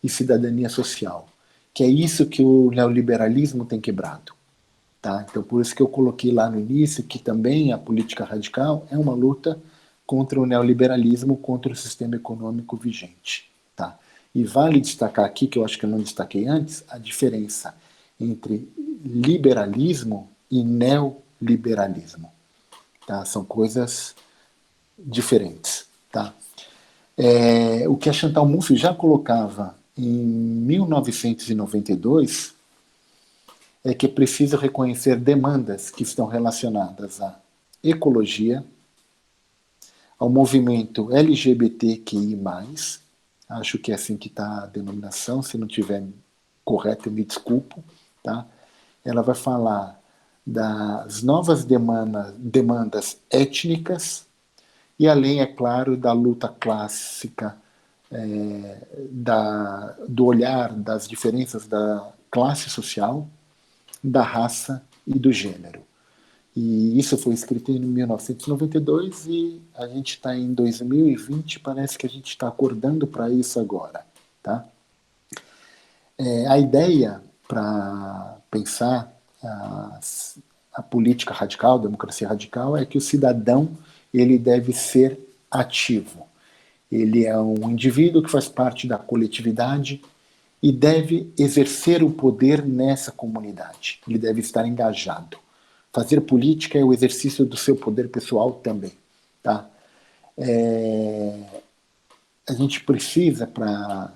e cidadania social, que é isso que o neoliberalismo tem quebrado. Tá? Então, por isso que eu coloquei lá no início que também a política radical é uma luta contra o neoliberalismo, contra o sistema econômico vigente. Tá? E vale destacar aqui, que eu acho que eu não destaquei antes, a diferença entre liberalismo e neoliberalismo. Tá? São coisas diferentes. Tá? O que a Chantal Mouffe já colocava em 1992 é que é preciso reconhecer demandas que estão relacionadas à ecologia, ao movimento LGBTQI+, acho que é assim que está a denominação, se não estiver correto eu me desculpo, tá? Ela vai falar das novas demandas étnicas e além, é claro, da luta clássica do olhar das diferenças da classe social, da raça e do gênero. E isso foi escrito em 1992 e a gente está em 2020, parece que a gente está acordando para isso agora. Tá? A ideia para pensar a política radical, a democracia radical, é que o cidadão ele deve ser ativo. Ele é um indivíduo que faz parte da coletividade e deve exercer o poder nessa comunidade. Ele deve estar engajado. Fazer política é o exercício do seu poder pessoal também. Tá? A gente precisa, para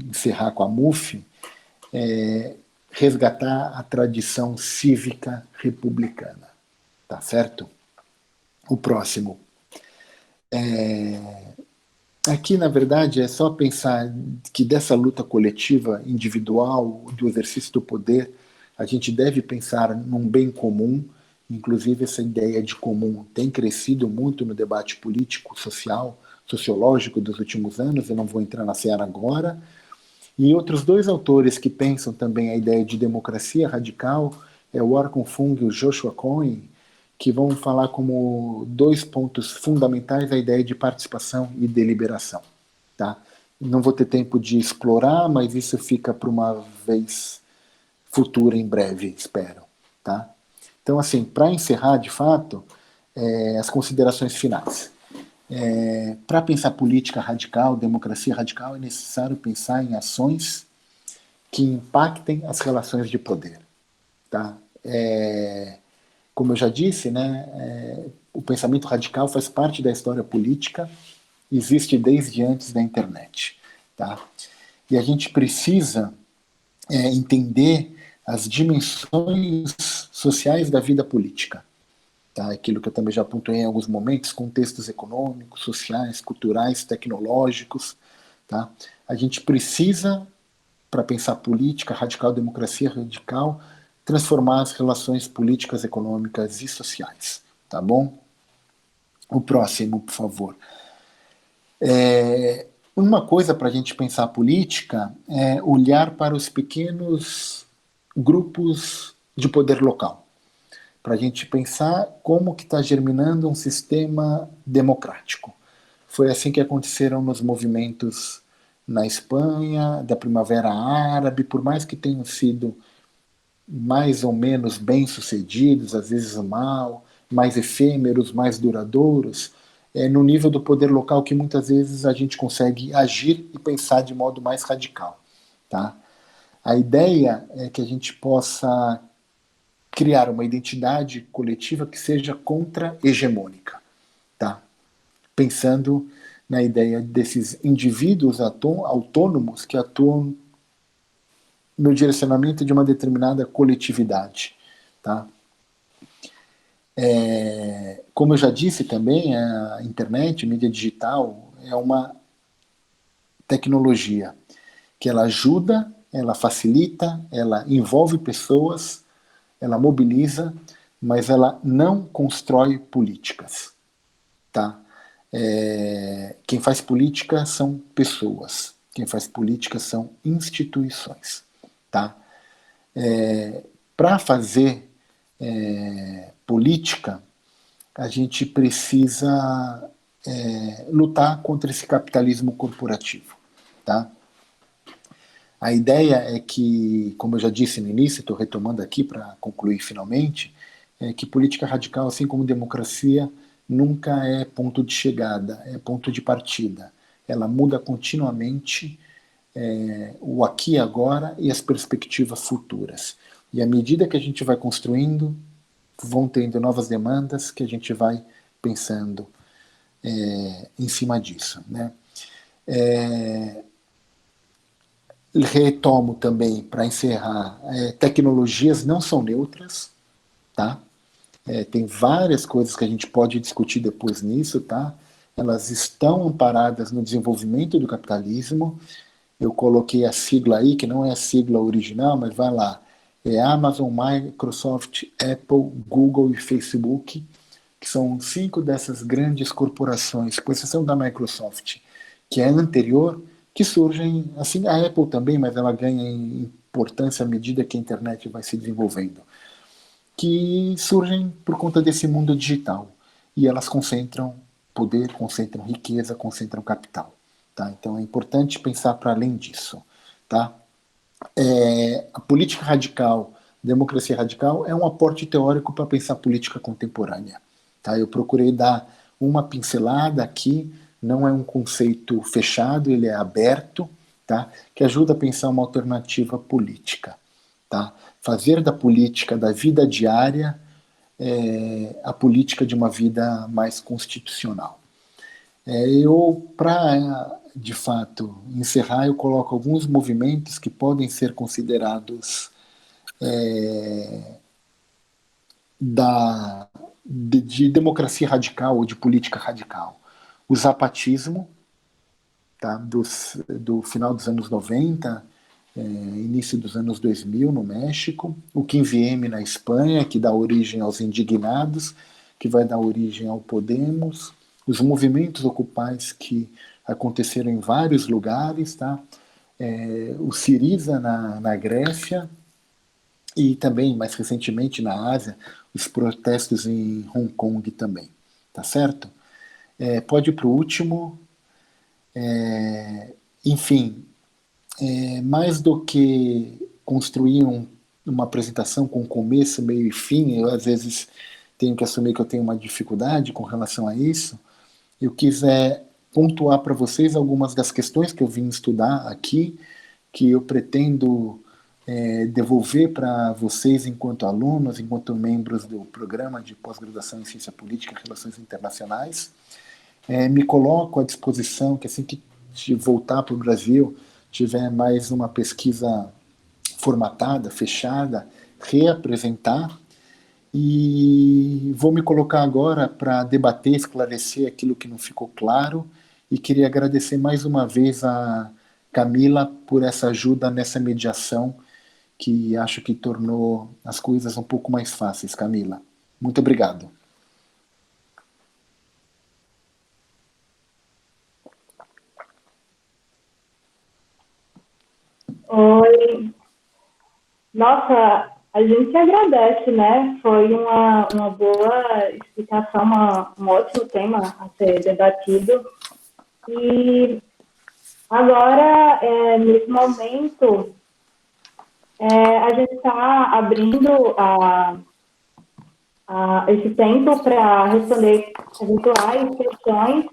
encerrar com a MUF, resgatar a tradição cívica republicana. Tá certo? O próximo. Aqui, na verdade, é só pensar que dessa luta coletiva, individual, do exercício do poder, a gente deve pensar num bem comum. Inclusive, essa ideia de comum tem crescido muito no debate político, social, sociológico dos últimos anos. Eu não vou entrar na seara agora. E outros dois autores que pensam também a ideia de democracia radical é o Orkun Fung e o Joshua Cohen, que vão falar como dois pontos fundamentais a ideia de participação e deliberação. Tá? Não vou ter tempo de explorar, mas isso fica para uma vez futura, em breve, espero. Tá? Então, assim, para encerrar, de fato, as considerações finais. Para pensar política radical, democracia radical, é necessário pensar em ações que impactem as relações de poder. Tá? Como eu já disse, né, o pensamento radical faz parte da história política, existe desde antes da internet. Tá? E a gente precisa entender as dimensões sociais da vida política. Tá? Aquilo que eu também já pontuei em alguns momentos, contextos econômicos, sociais, culturais, tecnológicos. Tá? A gente precisa, para pensar política radical, democracia radical, transformar as relações políticas, econômicas e sociais. Tá bom? O próximo, por favor. Uma coisa para a gente pensar a política é olhar para os pequenos grupos de poder local, para a gente pensar como que está germinando um sistema democrático. Foi assim que aconteceram nos movimentos na Espanha, da Primavera Árabe, por mais que tenham sido mais ou menos bem-sucedidos, às vezes mal, mais efêmeros, mais duradouros, no nível do poder local que muitas vezes a gente consegue agir e pensar de modo mais radical. Tá? A ideia é que a gente possa criar uma identidade coletiva que seja contra-hegemônica. Tá? Pensando na ideia desses indivíduos autônomos que atuam no direcionamento de uma determinada coletividade. Tá? Como eu já disse também, a internet, a mídia digital, é uma tecnologia que ela ajuda, ela facilita, ela envolve pessoas, ela mobiliza, mas ela não constrói políticas. Tá? Quem faz política são pessoas, quem faz política são instituições. Tá? Para fazer política, a gente precisa lutar contra esse capitalismo corporativo. Tá? A ideia é que, como eu já disse no início, estou retomando aqui para concluir finalmente, é que política radical, assim como democracia, nunca é ponto de chegada, é ponto de partida. Ela muda continuamente o aqui e agora e as perspectivas futuras. E à medida que a gente vai construindo, vão tendo novas demandas que a gente vai pensando em cima disso. Né? Retomo também, para encerrar, tecnologias não são neutras, tá? Tem várias coisas que a gente pode discutir depois nisso, tá? Elas estão amparadas no desenvolvimento do capitalismo. Eu coloquei a sigla aí, que não é a sigla original, mas vai lá. É Amazon, Microsoft, Apple, Google e Facebook, que são 5 dessas grandes corporações, com exceção da Microsoft, que é anterior, que surgem, assim a Apple também, mas ela ganha em importância à medida que a internet vai se desenvolvendo, que surgem por conta desse mundo digital. E elas concentram poder, concentram riqueza, concentram capital. Tá? Então é importante pensar para além disso. Tá? A política radical, democracia radical, é um aporte teórico para pensar política contemporânea. Tá? Eu procurei dar uma pincelada aqui, não é um conceito fechado, ele é aberto, tá? Que ajuda a pensar uma alternativa política. Tá? Fazer da política, da vida diária, a política de uma vida mais constitucional. Para, de fato, encerrar, eu coloco alguns movimentos que podem ser considerados de democracia radical ou de política radical. O zapatismo, tá, do final dos anos 90, início dos anos 2000 no México, o 15M na Espanha, que dá origem aos indignados, que vai dar origem ao Podemos, os movimentos ocupais que aconteceram em vários lugares, tá? O Siriza na Grécia e também, mais recentemente, na Ásia, os protestos em Hong Kong também, tá certo? Pode ir para o último. Enfim, mais do que construir uma apresentação com começo, meio e fim, eu às vezes tenho que assumir que eu tenho uma dificuldade com relação a isso. Eu quis pontuar para vocês algumas das questões que eu vim estudar aqui, que eu pretendo devolver para vocês enquanto alunos, enquanto membros do programa de pós-graduação em Ciência Política e Relações Internacionais. Me coloco à disposição que assim que voltar para o Brasil, tiver mais uma pesquisa formatada, fechada, reapresentar. E vou me colocar agora para debater, esclarecer aquilo que não ficou claro. E queria agradecer mais uma vez a Camila por essa ajuda nessa mediação, que acho que tornou as coisas um pouco mais fáceis, Camila. Muito obrigado.
Oi. Nossa, a gente agradece, né? Foi uma boa explicação, um ótimo tema a ser debatido. E agora, nesse momento, a gente está abrindo esse tempo para responder eventuais questões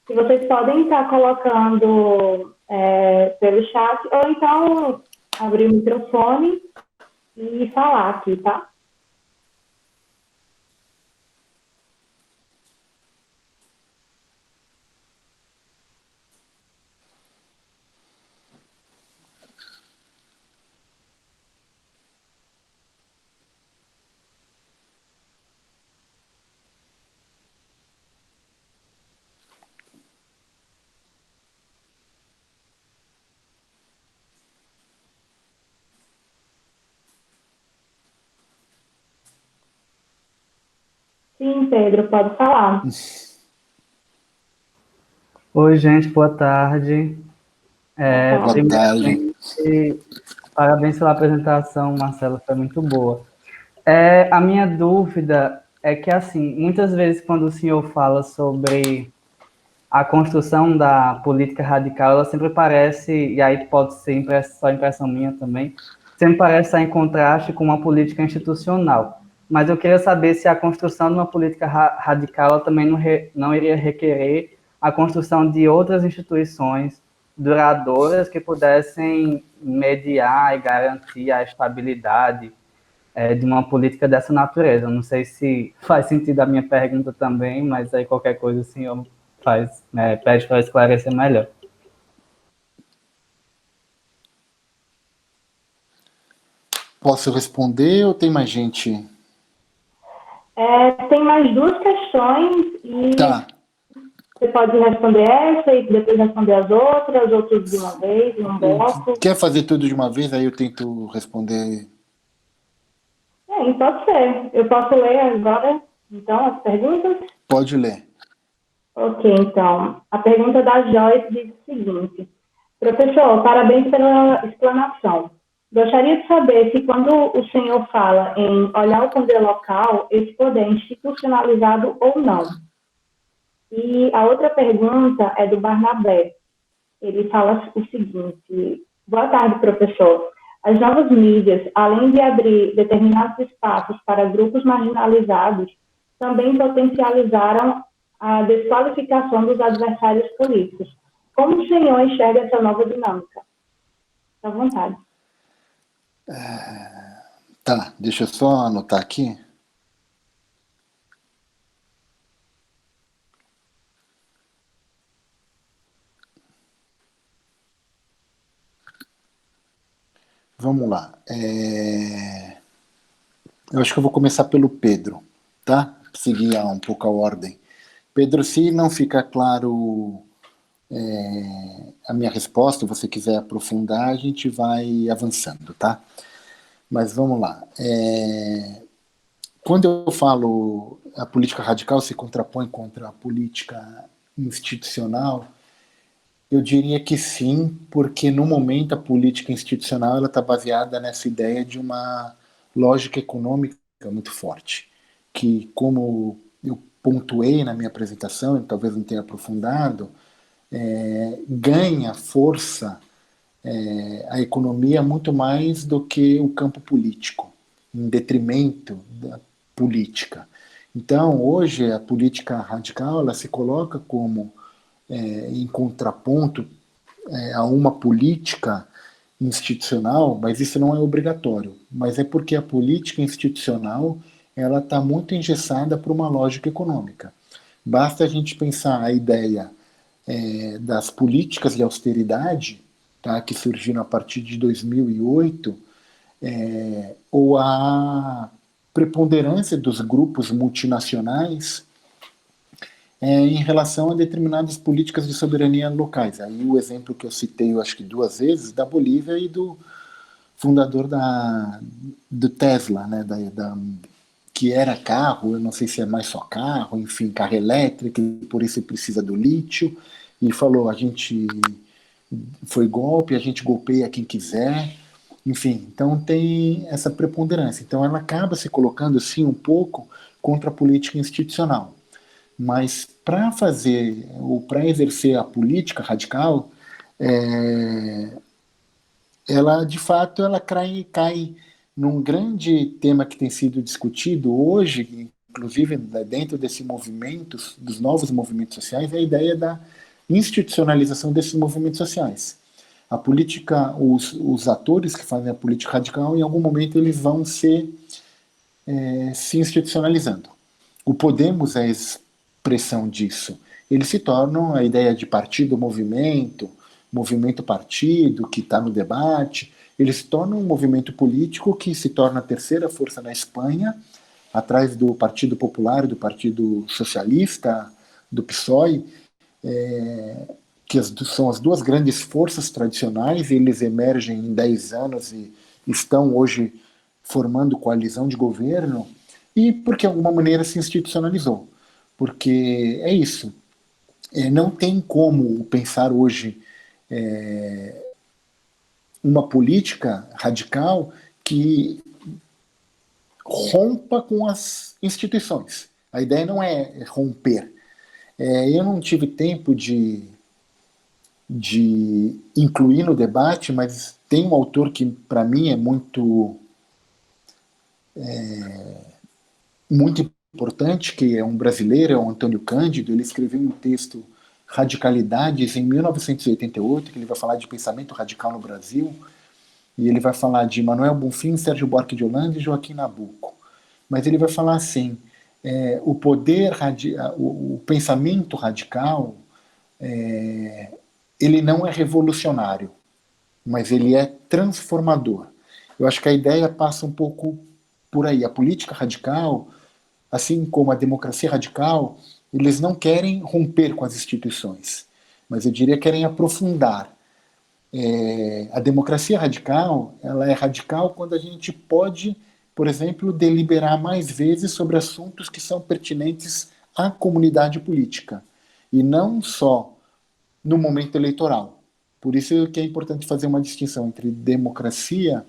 que vocês podem estar colocando pelo chat, ou então abrir o microfone e falar aqui, tá? Sim, Pedro, pode falar.
Oi, gente, boa tarde.
Boa tarde.
Primeiramente, parabéns pela apresentação, Marcelo, foi muito boa. A minha dúvida é que, assim, muitas vezes quando o senhor fala sobre a construção da política radical, ela sempre parece, e aí pode ser só impressão minha também, sempre parece estar em contraste com uma política institucional. Mas eu queria saber se a construção de uma política radical ela também não iria requerer a construção de outras instituições duradouras que pudessem mediar e garantir a estabilidade de uma política dessa natureza. Não sei se faz sentido a minha pergunta também, mas aí qualquer coisa assim eu pede para esclarecer melhor.
Posso responder ou tem mais gente?
Tem mais duas questões e
Tá.
você pode responder essa e depois responder as outras de uma vez, em um bloco.
Quer fazer tudo de uma vez? Aí eu tento responder.
Pode ser. Eu posso ler agora, então, as perguntas?
Pode ler.
Ok, então, a pergunta da Joyce diz o seguinte: professor, parabéns pela explanação. Gostaria de saber se, quando o senhor fala em olhar o poder local, esse poder é institucionalizado ou não. E a outra pergunta é do Barnabé. Ele fala o seguinte: boa tarde, professor. As novas mídias, além de abrir determinados espaços para grupos marginalizados, também potencializaram a desqualificação dos adversários políticos. Como o senhor enxerga essa nova dinâmica? À vontade.
Tá, deixa eu só anotar aqui. Vamos lá. Eu acho que eu vou começar pelo Pedro, tá? Seguir um pouco a ordem. Pedro, se não ficar claro a minha resposta, se você quiser aprofundar, a gente vai avançando, tá? Mas vamos lá. Quando eu falo a política radical se contrapõe contra a política institucional, eu diria que sim, porque no momento a política institucional está baseada nessa ideia de uma lógica econômica muito forte, que, como eu pontuei na minha apresentação, e talvez não tenha aprofundado, ganha força a economia muito mais do que o campo político, em detrimento da política. Então, hoje, a política radical ela se coloca como em contraponto a uma política institucional, mas isso não é obrigatório. Mas é porque a política institucional ela está muito engessada por uma lógica econômica. Basta a gente pensar a ideia das políticas de austeridade, tá, que surgiram a partir de 2008, ou a preponderância dos grupos multinacionais em relação a determinadas políticas de soberania locais. Aí o exemplo que eu citei, eu acho que duas vezes, da Bolívia e do fundador do Tesla, né, que era carro, eu não sei se é mais só carro, enfim, carro elétrico, por isso precisa do lítio, e falou, a gente foi golpe, a gente golpeia quem quiser, enfim, então tem essa preponderância. Então ela acaba se colocando, sim, um pouco contra a política institucional. Mas para fazer ou para exercer a política radical, é, ela de fato ela cai num grande tema que tem sido discutido hoje, inclusive dentro desse movimento, dos novos movimentos sociais, é a ideia da institucionalização desses movimentos sociais. A política, os atores que fazem a política radical, em algum momento eles vão se institucionalizando. O Podemos é a expressão disso. Eles se tornam a ideia de partido, movimento partido, que está no debate. Eles se tornam um movimento político que se torna a terceira força na Espanha, atrás do Partido Popular, do Partido Socialista, do PSOE, que são as duas grandes forças tradicionais. Eles emergem em 10 anos e estão hoje formando coalizão de governo, e porque de alguma maneira se institucionalizou. Porque é isso, não tem como pensar hoje uma política radical que rompa com as instituições. A ideia não é romper. Eu não tive tempo de incluir no debate, mas tem um autor que para mim é muito importante, que é um brasileiro, é o Antônio Cândido. Ele escreveu um texto, Radicalidades, em 1988, que ele vai falar de pensamento radical no Brasil, e ele vai falar de Manuel Bonfim, Sérgio Buarque de Holanda e Joaquim Nabuco. Mas ele vai falar assim, o pensamento radical, ele não é revolucionário, mas ele é transformador. Eu acho que a ideia passa um pouco por aí. A política radical, assim como a democracia radical, eles não querem romper com as instituições, mas eu diria que querem aprofundar. A democracia radical, ela é radical quando a gente pode, por exemplo, deliberar mais vezes sobre assuntos que são pertinentes à comunidade política. e não só no momento eleitoral. Por isso que é importante fazer uma distinção entre democracia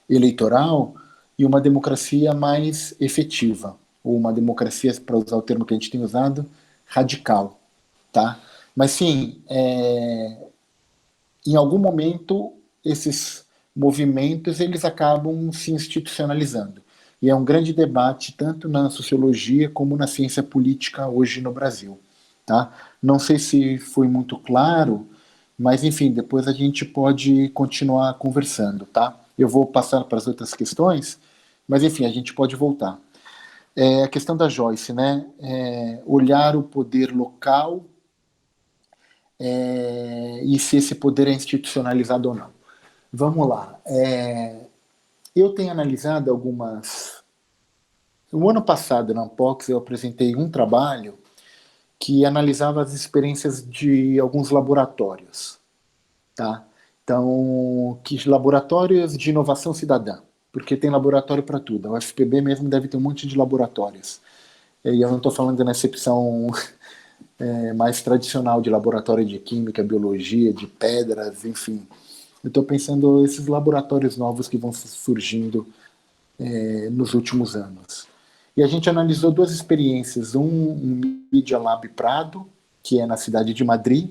eleitoral e uma democracia mais efetiva, ou uma democracia, para usar o termo que a gente tem usado, radical, tá? Mas sim, em algum momento esses movimentos eles acabam se institucionalizando. E é um grande debate tanto na sociologia como na ciência política hoje no Brasil, tá? Não sei se foi muito claro, mas enfim, depois a gente pode continuar conversando, tá? Eu vou passar para as outras questões, mas enfim, a gente pode voltar. A questão da Joyce, né? Olhar o poder local e se esse poder é institucionalizado ou não. Vamos lá. Eu tenho analisado algumas. No ano passado, na Unbox, eu apresentei um trabalho que analisava as experiências de alguns laboratórios, tá? Então, que laboratórios de inovação cidadã, porque tem laboratório para tudo. A UFPB mesmo deve ter um monte de laboratórios. E eu não estou falando na acepção mais tradicional de laboratório de química, biologia, de pedras, enfim. Eu estou pensando esses laboratórios novos que vão surgindo nos últimos anos. E a gente analisou duas experiências, um Media Lab Prado, que é na cidade de Madrid,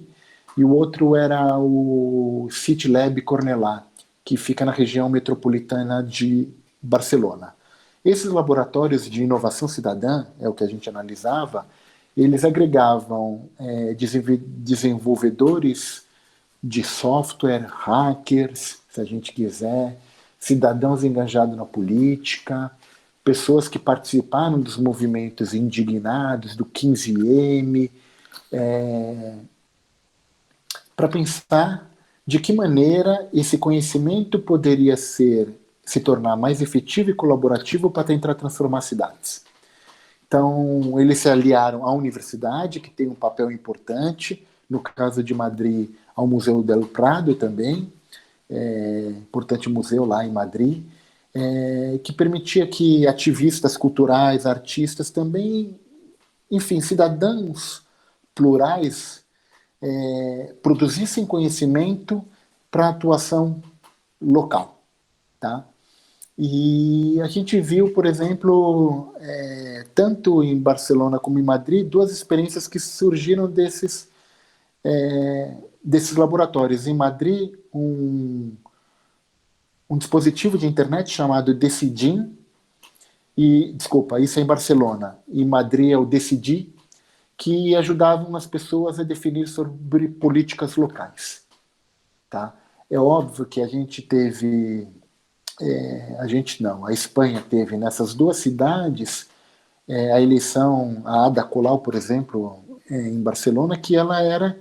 e o outro era o City Lab Cornellà, que fica na região metropolitana de Barcelona. Esses laboratórios de inovação cidadã, é o que a gente analisava, eles agregavam desenvolvedores de software, hackers, se a gente quiser, cidadãos engajados na política, pessoas que participaram dos movimentos indignados, do 15M, para pensar de que maneira esse conhecimento poderia se tornar mais efetivo e colaborativo para tentar transformar cidades. Então, eles se aliaram à universidade, que tem um papel importante, no caso de Madrid, ao Museu del Prado também, importante museu lá em Madrid, que permitia que ativistas culturais, artistas também, enfim, cidadãos plurais, produzissem conhecimento para atuação local, tá? E a gente viu, por exemplo, tanto em Barcelona como em Madrid, duas experiências que surgiram desses laboratórios. Em Madrid, um dispositivo de internet chamado Decidim, desculpa, isso é em Barcelona. Em Madrid é o Decidi, que ajudavam as pessoas a definir sobre políticas locais. Tá? É óbvio que a gente teve... a Espanha teve nessas duas cidades a eleição, a Ada Colau, por exemplo, em Barcelona, que ela era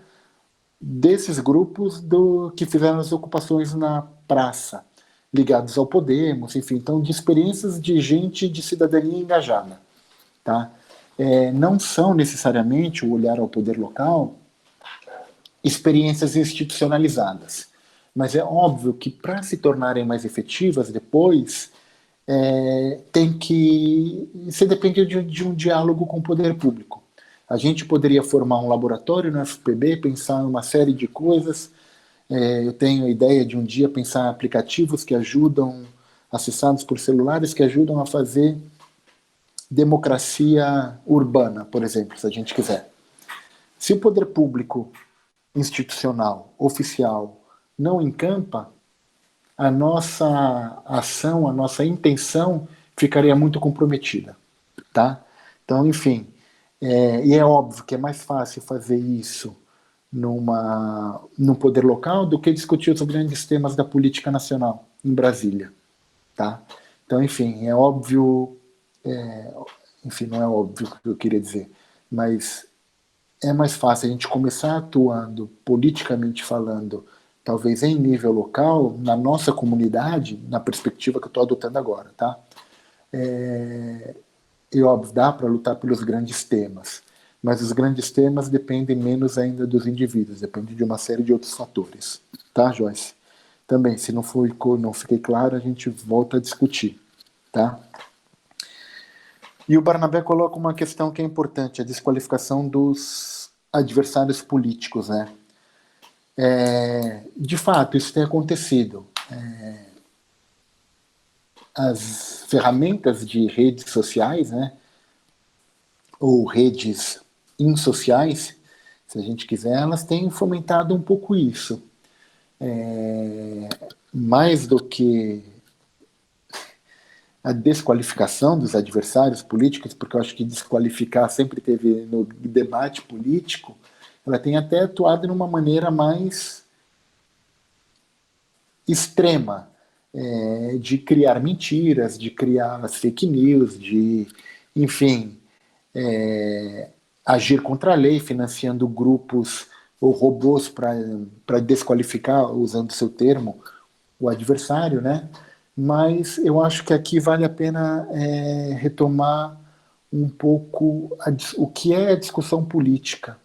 desses grupos que fizeram as ocupações na praça, ligados ao Podemos, enfim, então de experiências de gente de cidadania engajada. Tá? Não são necessariamente o olhar ao poder local experiências institucionalizadas, mas é óbvio que para se tornarem mais efetivas depois você depende de um diálogo com o poder público. A gente poderia formar um laboratório no FPB, pensar em uma série de coisas. Eu tenho a ideia de um dia pensar em aplicativos que ajudam, acessados por celulares, que ajudam a fazer democracia urbana, por exemplo, se a gente quiser. Se o poder público institucional, oficial, não encampa, a nossa ação, a nossa intenção ficaria muito comprometida, tá? Então, enfim, e é óbvio que é mais fácil fazer isso num poder local do que discutir os grandes temas da política nacional em Brasília, tá? Então, enfim, é óbvio, enfim, não é óbvio o que eu queria dizer, mas é mais fácil a gente começar atuando politicamente falando, talvez em nível local, na nossa comunidade, na perspectiva que eu estou adotando agora, tá? E óbvio, dá para lutar pelos grandes temas, mas os grandes temas dependem menos ainda dos indivíduos, depende de uma série de outros fatores, tá, Joyce? Também, se não fiquei claro, a gente volta a discutir, tá? E o Barnabé coloca uma questão que é importante, a desqualificação dos adversários políticos, né? De fato, isso tem acontecido. As ferramentas de redes sociais, né, ou redes insociais, se a gente quiser, elas têm fomentado um pouco isso. Mais do que a desqualificação dos adversários políticos, porque eu acho que desqualificar sempre teve no debate político, ela tem até atuado de uma maneira mais extrema, de criar mentiras, de criar as fake news, de, enfim, agir contra a lei, financiando grupos ou robôs para desqualificar, usando seu termo, o adversário, né? Mas eu acho que aqui vale a pena retomar um pouco o que é a discussão política.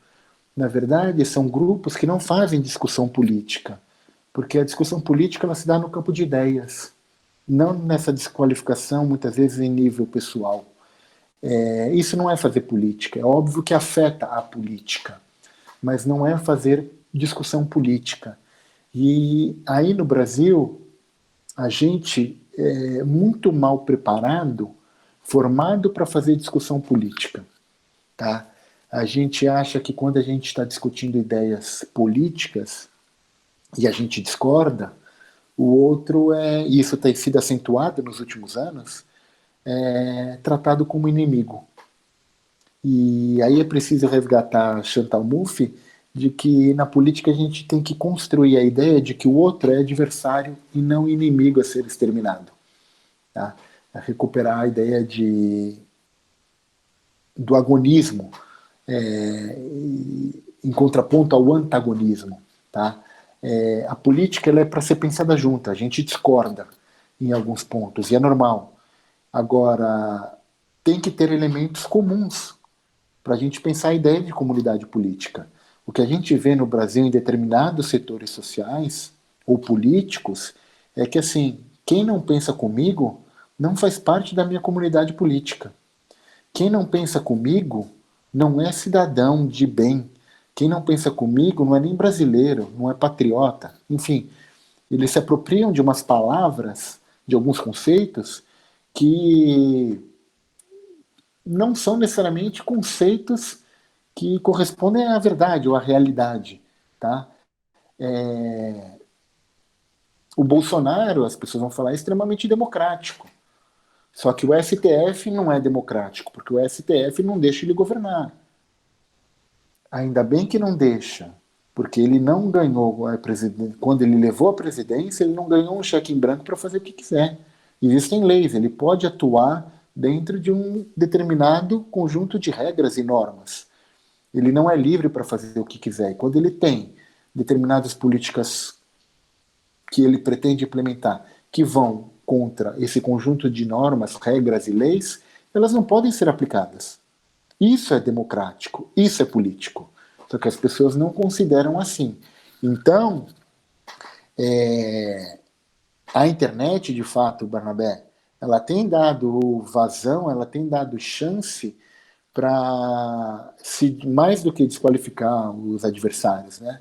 Na verdade, são grupos que não fazem discussão política, porque a discussão política ela se dá no campo de ideias, não nessa desqualificação, muitas vezes em nível pessoal. Isso não é fazer política. É óbvio que afeta a política, mas não é fazer discussão política. E aí no Brasil, a gente é muito mal preparado, formado para fazer discussão política. Tá? A gente acha que quando a gente está discutindo ideias políticas e a gente discorda, o outro e isso tem sido acentuado nos últimos anos, tratado como inimigo. E aí é preciso resgatar Chantal Mouffe de que na política a gente tem que construir a ideia de que o outro é adversário e não inimigo a ser exterminado. Tá? A recuperar a ideia do agonismo em contraponto ao antagonismo. Tá? A política ela é para ser pensada junta, a gente discorda em alguns pontos, e é normal. Agora, tem que ter elementos comuns para a gente pensar a ideia de comunidade política. O que a gente vê no Brasil em determinados setores sociais ou políticos é que, assim, quem não pensa comigo não faz parte da minha comunidade política. Quem não pensa comigo não é cidadão de bem. Quem não pensa comigo não é nem brasileiro, não é patriota. Enfim, eles se apropriam de umas palavras, de alguns conceitos que não são necessariamente conceitos que correspondem à verdade ou à realidade. Tá? O Bolsonaro, as pessoas vão falar, é extremamente democrático. Só que o STF não é democrático, porque o STF não deixa ele governar. Ainda bem que não deixa, porque ele não ganhou a presidência. Quando ele levou a presidência, ele não ganhou um cheque em branco para fazer o que quiser. Existem leis, ele pode atuar dentro de um determinado conjunto de regras e normas. Ele não é livre para fazer o que quiser. E quando ele tem determinadas políticas que ele pretende implementar que vão contra esse conjunto de normas, regras e leis, elas não podem ser aplicadas. Isso é democrático, isso é político. Só que as pessoas não consideram assim. Então, a internet, de fato, Barnabé, ela tem dado vazão, ela tem dado chance para, mais do que desqualificar os adversários, né,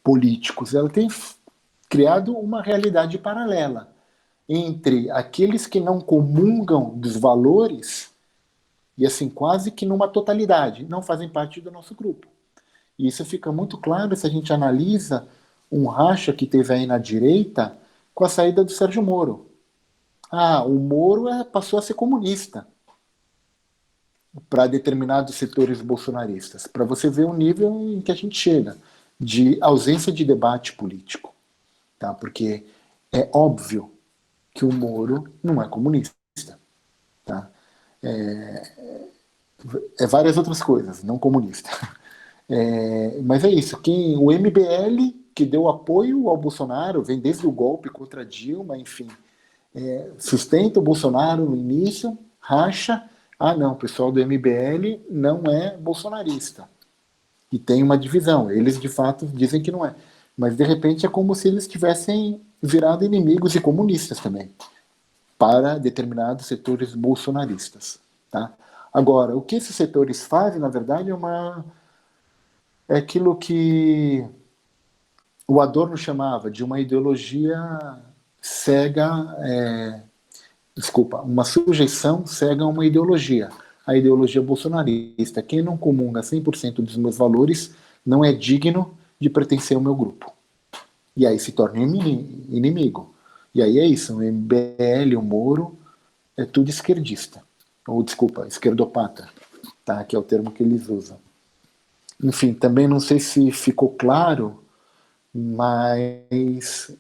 políticos, ela tem criado uma realidade paralela entre aqueles que não comungam dos valores e, assim, quase que numa totalidade, não fazem parte do nosso grupo. E isso fica muito claro se a gente analisa um racha que teve aí na direita com a saída do Sérgio Moro. O Moro passou a ser comunista para determinados setores bolsonaristas, para você ver o nível em que a gente chega de ausência de debate político. Tá? Porque é óbvio que o Moro não é comunista. Tá? Várias outras coisas, não comunista. Mas é isso. O MBL, que deu apoio ao Bolsonaro, vem desde o golpe contra Dilma, enfim, sustenta o Bolsonaro no início, racha. Não, o pessoal do MBL não é bolsonarista. E tem uma divisão. Eles, de fato, dizem que não é. Mas, de repente, é como se eles tivessem virado inimigos e comunistas também, para determinados setores bolsonaristas. Tá? Agora, o que esses setores fazem, na verdade, é aquilo que o Adorno chamava de uma ideologia cega, uma sujeição cega a uma ideologia, a ideologia bolsonarista. Quem não comunga 100% dos meus valores não é digno de pertencer ao meu grupo. E aí se torna inimigo. E aí é isso, o MBL, o Moro, é tudo esquerdista. Ou, desculpa, esquerdopata, tá? Que é o termo que eles usam. Enfim, também não sei se ficou claro, mas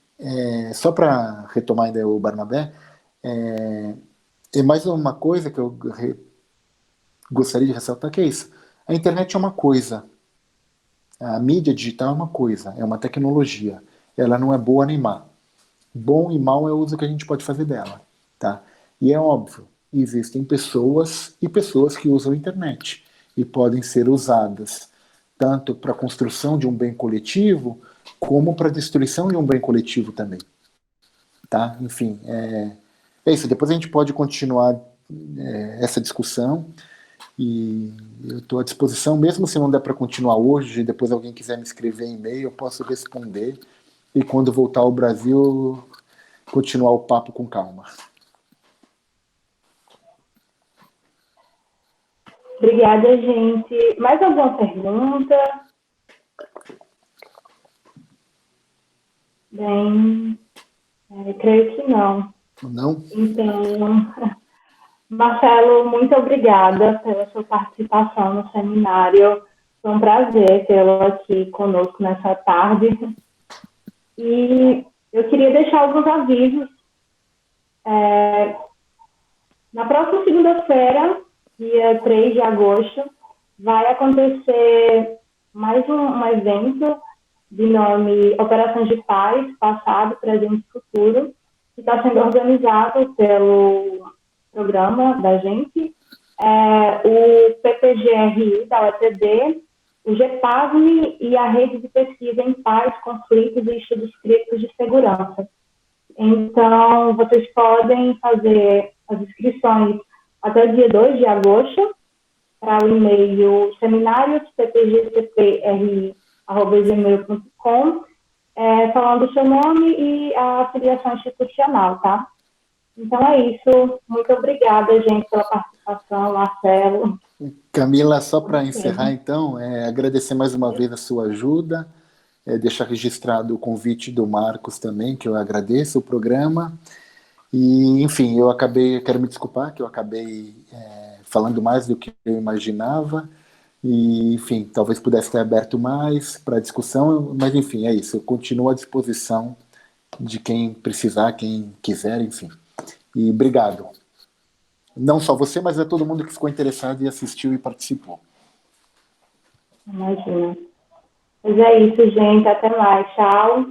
só para retomar ainda o Barnabé, é mais uma coisa que eu gostaria de ressaltar, que é isso. A internet é uma coisa, a mídia digital é uma coisa, é uma tecnologia. Ela não é boa nem má. Bom e mal é o uso que a gente pode fazer dela, tá? E é óbvio, existem pessoas e pessoas que usam a internet e podem ser usadas tanto para a construção de um bem coletivo como para a destruição de um bem coletivo também, tá? Enfim, é isso. Depois a gente pode continuar essa discussão e eu estou à disposição, mesmo se não der para continuar hoje, depois alguém quiser me escrever e-mail, eu posso responder e quando voltar ao Brasil continuar o papo com calma.
Obrigada, gente. Mais alguma pergunta? Bem, creio que não.
Não?
Então, Marcelo, muito obrigada pela sua participação no seminário. Foi um prazer tê-lo aqui conosco nessa tarde. E eu queria deixar alguns avisos. Na próxima segunda-feira, dia 3 de agosto, vai acontecer mais um evento de nome Operações de Paz, Passado, Presente e Futuro, que está sendo organizado pelo programa da gente, o PPGRI da UEPB, o GEPASME e a Rede de Pesquisa em Paz, Conflitos e Estudos Críticos de Segurança. Então, vocês podem fazer as inscrições até dia 2 de agosto para o e-mail seminarios.ppgcpri@gmail.com, falando o seu nome e a afiliação institucional, tá? Então é isso. Muito obrigada, gente, pela participação, Marcelo.
Camila, só para encerrar, então, agradecer mais uma vez a sua ajuda, deixar registrado o convite do Marcos também, que eu agradeço o programa. E, enfim, quero me desculpar, que eu acabei falando mais do que eu imaginava. E, enfim, talvez pudesse ter aberto mais para discussão, mas, enfim, é isso. Eu continuo à disposição de quem precisar, quem quiser, enfim. E obrigado. Não só você, mas a todo mundo que ficou interessado e assistiu e participou.
Imagina. Mas é isso, gente. Até mais. Tchau.